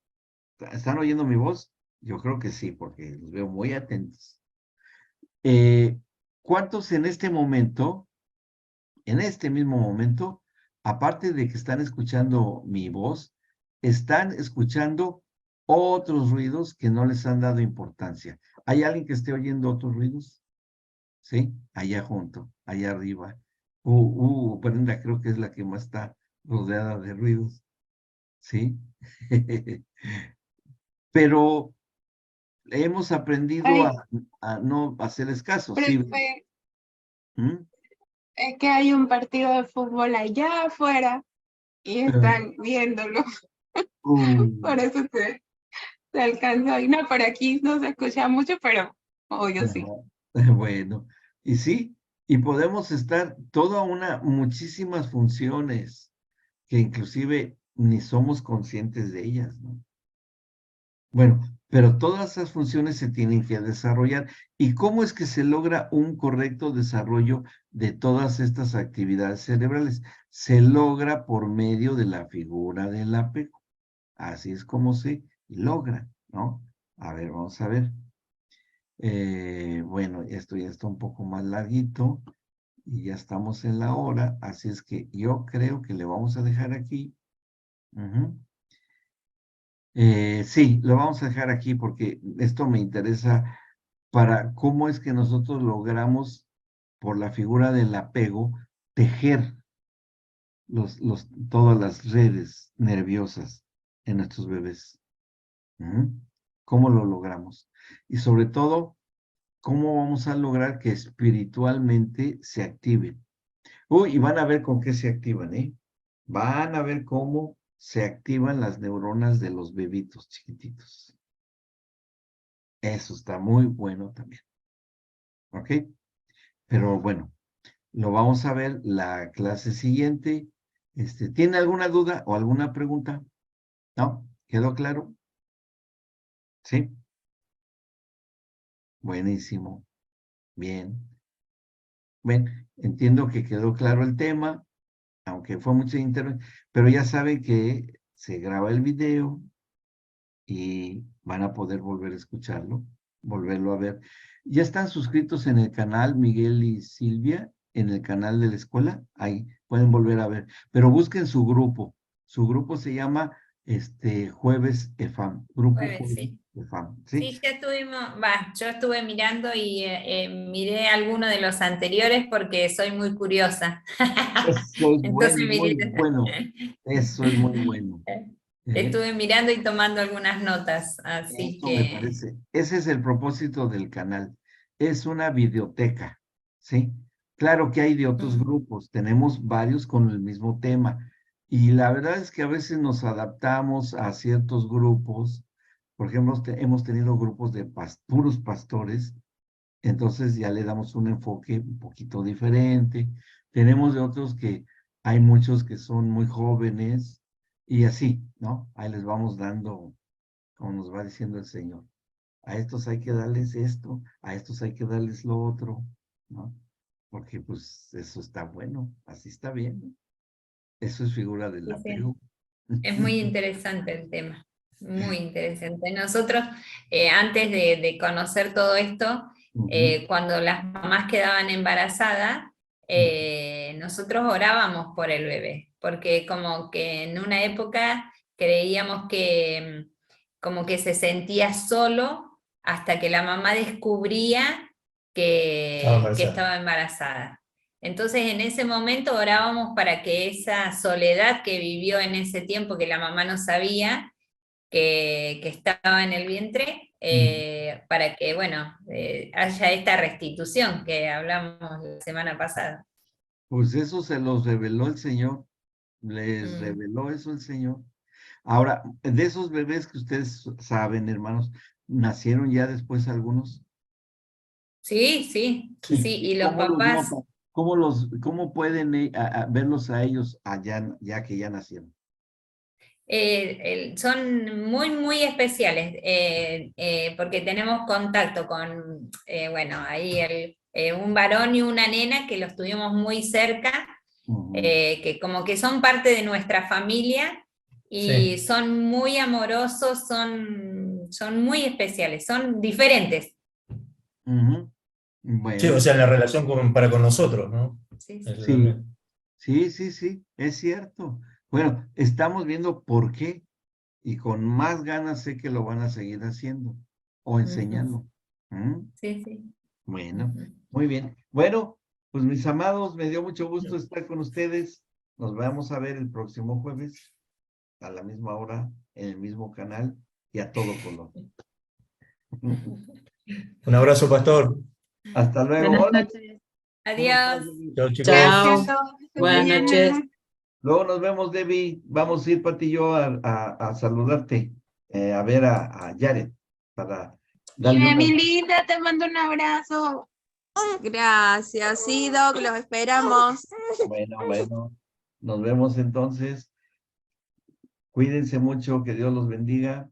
¿Están oyendo mi voz? Yo creo que sí, porque los veo muy atentos. ¿Cuántos en este mismo momento, aparte de que están escuchando mi voz, están escuchando otros ruidos que no les han dado importancia? ¿Hay alguien que esté oyendo otros ruidos? ¿Sí? Allá junto, allá arriba. Brenda creo que es la que más está rodeada de ruidos. ¿Sí? Pero hemos aprendido Ay, a no hacerles caso, ¿sí? profe, ¿Mm? es que hay un partido de fútbol allá afuera y están viéndolo. Por eso se alcanza. Y no, por aquí no se escucha mucho, pero obvio sí. Bueno, y sí, y podemos estar muchísimas funciones que inclusive ni somos conscientes de ellas, ¿no? Bueno, pero todas esas funciones se tienen que desarrollar. ¿Y cómo es que se logra un correcto desarrollo de todas estas actividades cerebrales? Se logra por medio de la figura del apego. Así es como se logra, ¿no? A ver, vamos a ver. Bueno, esto ya está un poco más larguito y ya estamos en la hora, así es que yo creo que le vamos a dejar aquí. Ujú. Sí, lo vamos a dejar aquí porque esto me interesa para cómo es que nosotros logramos, por la figura del apego, tejer todas las redes nerviosas en nuestros bebés. Ujú. ¿Cómo lo logramos? Y sobre todo, ¿cómo vamos a lograr que espiritualmente se activen? Uy, y van a ver con qué se activan, ¿eh? Van a ver cómo se activan las neuronas de los bebitos chiquititos. Eso está muy bueno también. ¿Ok? Pero bueno, lo vamos a ver la clase siguiente. ¿Tiene alguna duda o alguna pregunta? ¿No? ¿Quedó claro? ¿Sí? Buenísimo. Bien. Bueno, entiendo que quedó claro el tema, aunque fue mucho internet, pero ya saben que se graba el video y van a poder volver a escucharlo, volverlo a ver. ¿Ya están suscritos en el canal Miguel y Silvia, en el canal de la escuela? Ahí pueden volver a ver, pero busquen su grupo. Su grupo se llama Jueves EFAM, Grupo Jueves, Jueves sí. EFAM, ¿sí? Sí, ya estuvimos, yo estuve mirando y miré alguno de los anteriores porque soy muy curiosa. Eso es Entonces bueno, muy miré, bueno. Eso es muy bueno. ¿Eh? estuve mirando y tomando algunas notas, así Eso me que parece. Ese es el propósito del canal. Es una videoteca, ¿sí? Claro que hay de otros grupos. Tenemos varios con el mismo tema. Y la verdad es que a veces nos adaptamos a ciertos grupos. Por ejemplo, hemos tenido grupos de puros pastores. Entonces ya le damos un enfoque un poquito diferente. Tenemos de otros que hay muchos que son muy jóvenes y así, ¿no? Ahí les vamos dando, como nos va diciendo el Señor. A estos hay que darles esto, a estos hay que darles lo otro, ¿no? Porque pues eso está bueno, así está bien, ¿no? Eso es figura del sí, sí, apego. es muy interesante el tema, muy interesante. Nosotros, antes de conocer todo esto, Ujú, cuando las mamás quedaban embarazadas, ujú, nosotros orábamos por el bebé, porque como que en una época creíamos que como que se sentía solo hasta que la mamá descubría Estaba que embarazada. estaba embarazada. Entonces en ese momento orábamos para que esa soledad que vivió en ese tiempo, que la mamá no sabía que estaba en el vientre, ujú. para que, bueno, haya esta restitución que hablamos la semana pasada. Pues eso se los reveló el Señor, les Mm. reveló eso el Señor. Ahora, de esos bebés que ustedes saben, hermanos, ¿nacieron ya después algunos? Sí, sí, Sí. sí, y los ¿Cómo los papás notan? ¿Cómo pueden verlos a ellos allá, ya que ya nacieron? son muy, muy especiales, porque tenemos contacto con, bueno, ahí un varón y una nena que los tuvimos muy cerca, Ujú, que como que son parte de nuestra familia y Sí, son muy amorosos, son muy especiales, son diferentes. ujú. sí, o Bueno, sea, en la relación para con nosotros, ¿no? Sí, Eso sí. sí, también. sí, sí, sí, es cierto. Bueno, estamos viendo por qué y con más ganas sé que lo van a seguir haciendo o Ujú. enseñando. ¿Mm? Sí, sí. Bueno, Ujú. muy bien. Bueno, pues mis amados, me dio mucho gusto estar con ustedes. Nos vamos a ver el próximo jueves a la misma hora en el mismo canal y a todo color. Un abrazo, pastor. Hasta luego. Buenas Hola, noches. ¿cómo estás, Adiós. Debbie? Chao, chicos. Gracias a Chao, todos. Que estén muy buenas bien. noches. Luego nos vemos, Debbie. Vamos a ir, Pati y yo, a saludarte, a ver a Jared, para darle Dime, una... mi linda, te mando un abrazo. Gracias, sí, Doc, los esperamos. Bueno, nos vemos entonces. Cuídense mucho, que Dios los bendiga.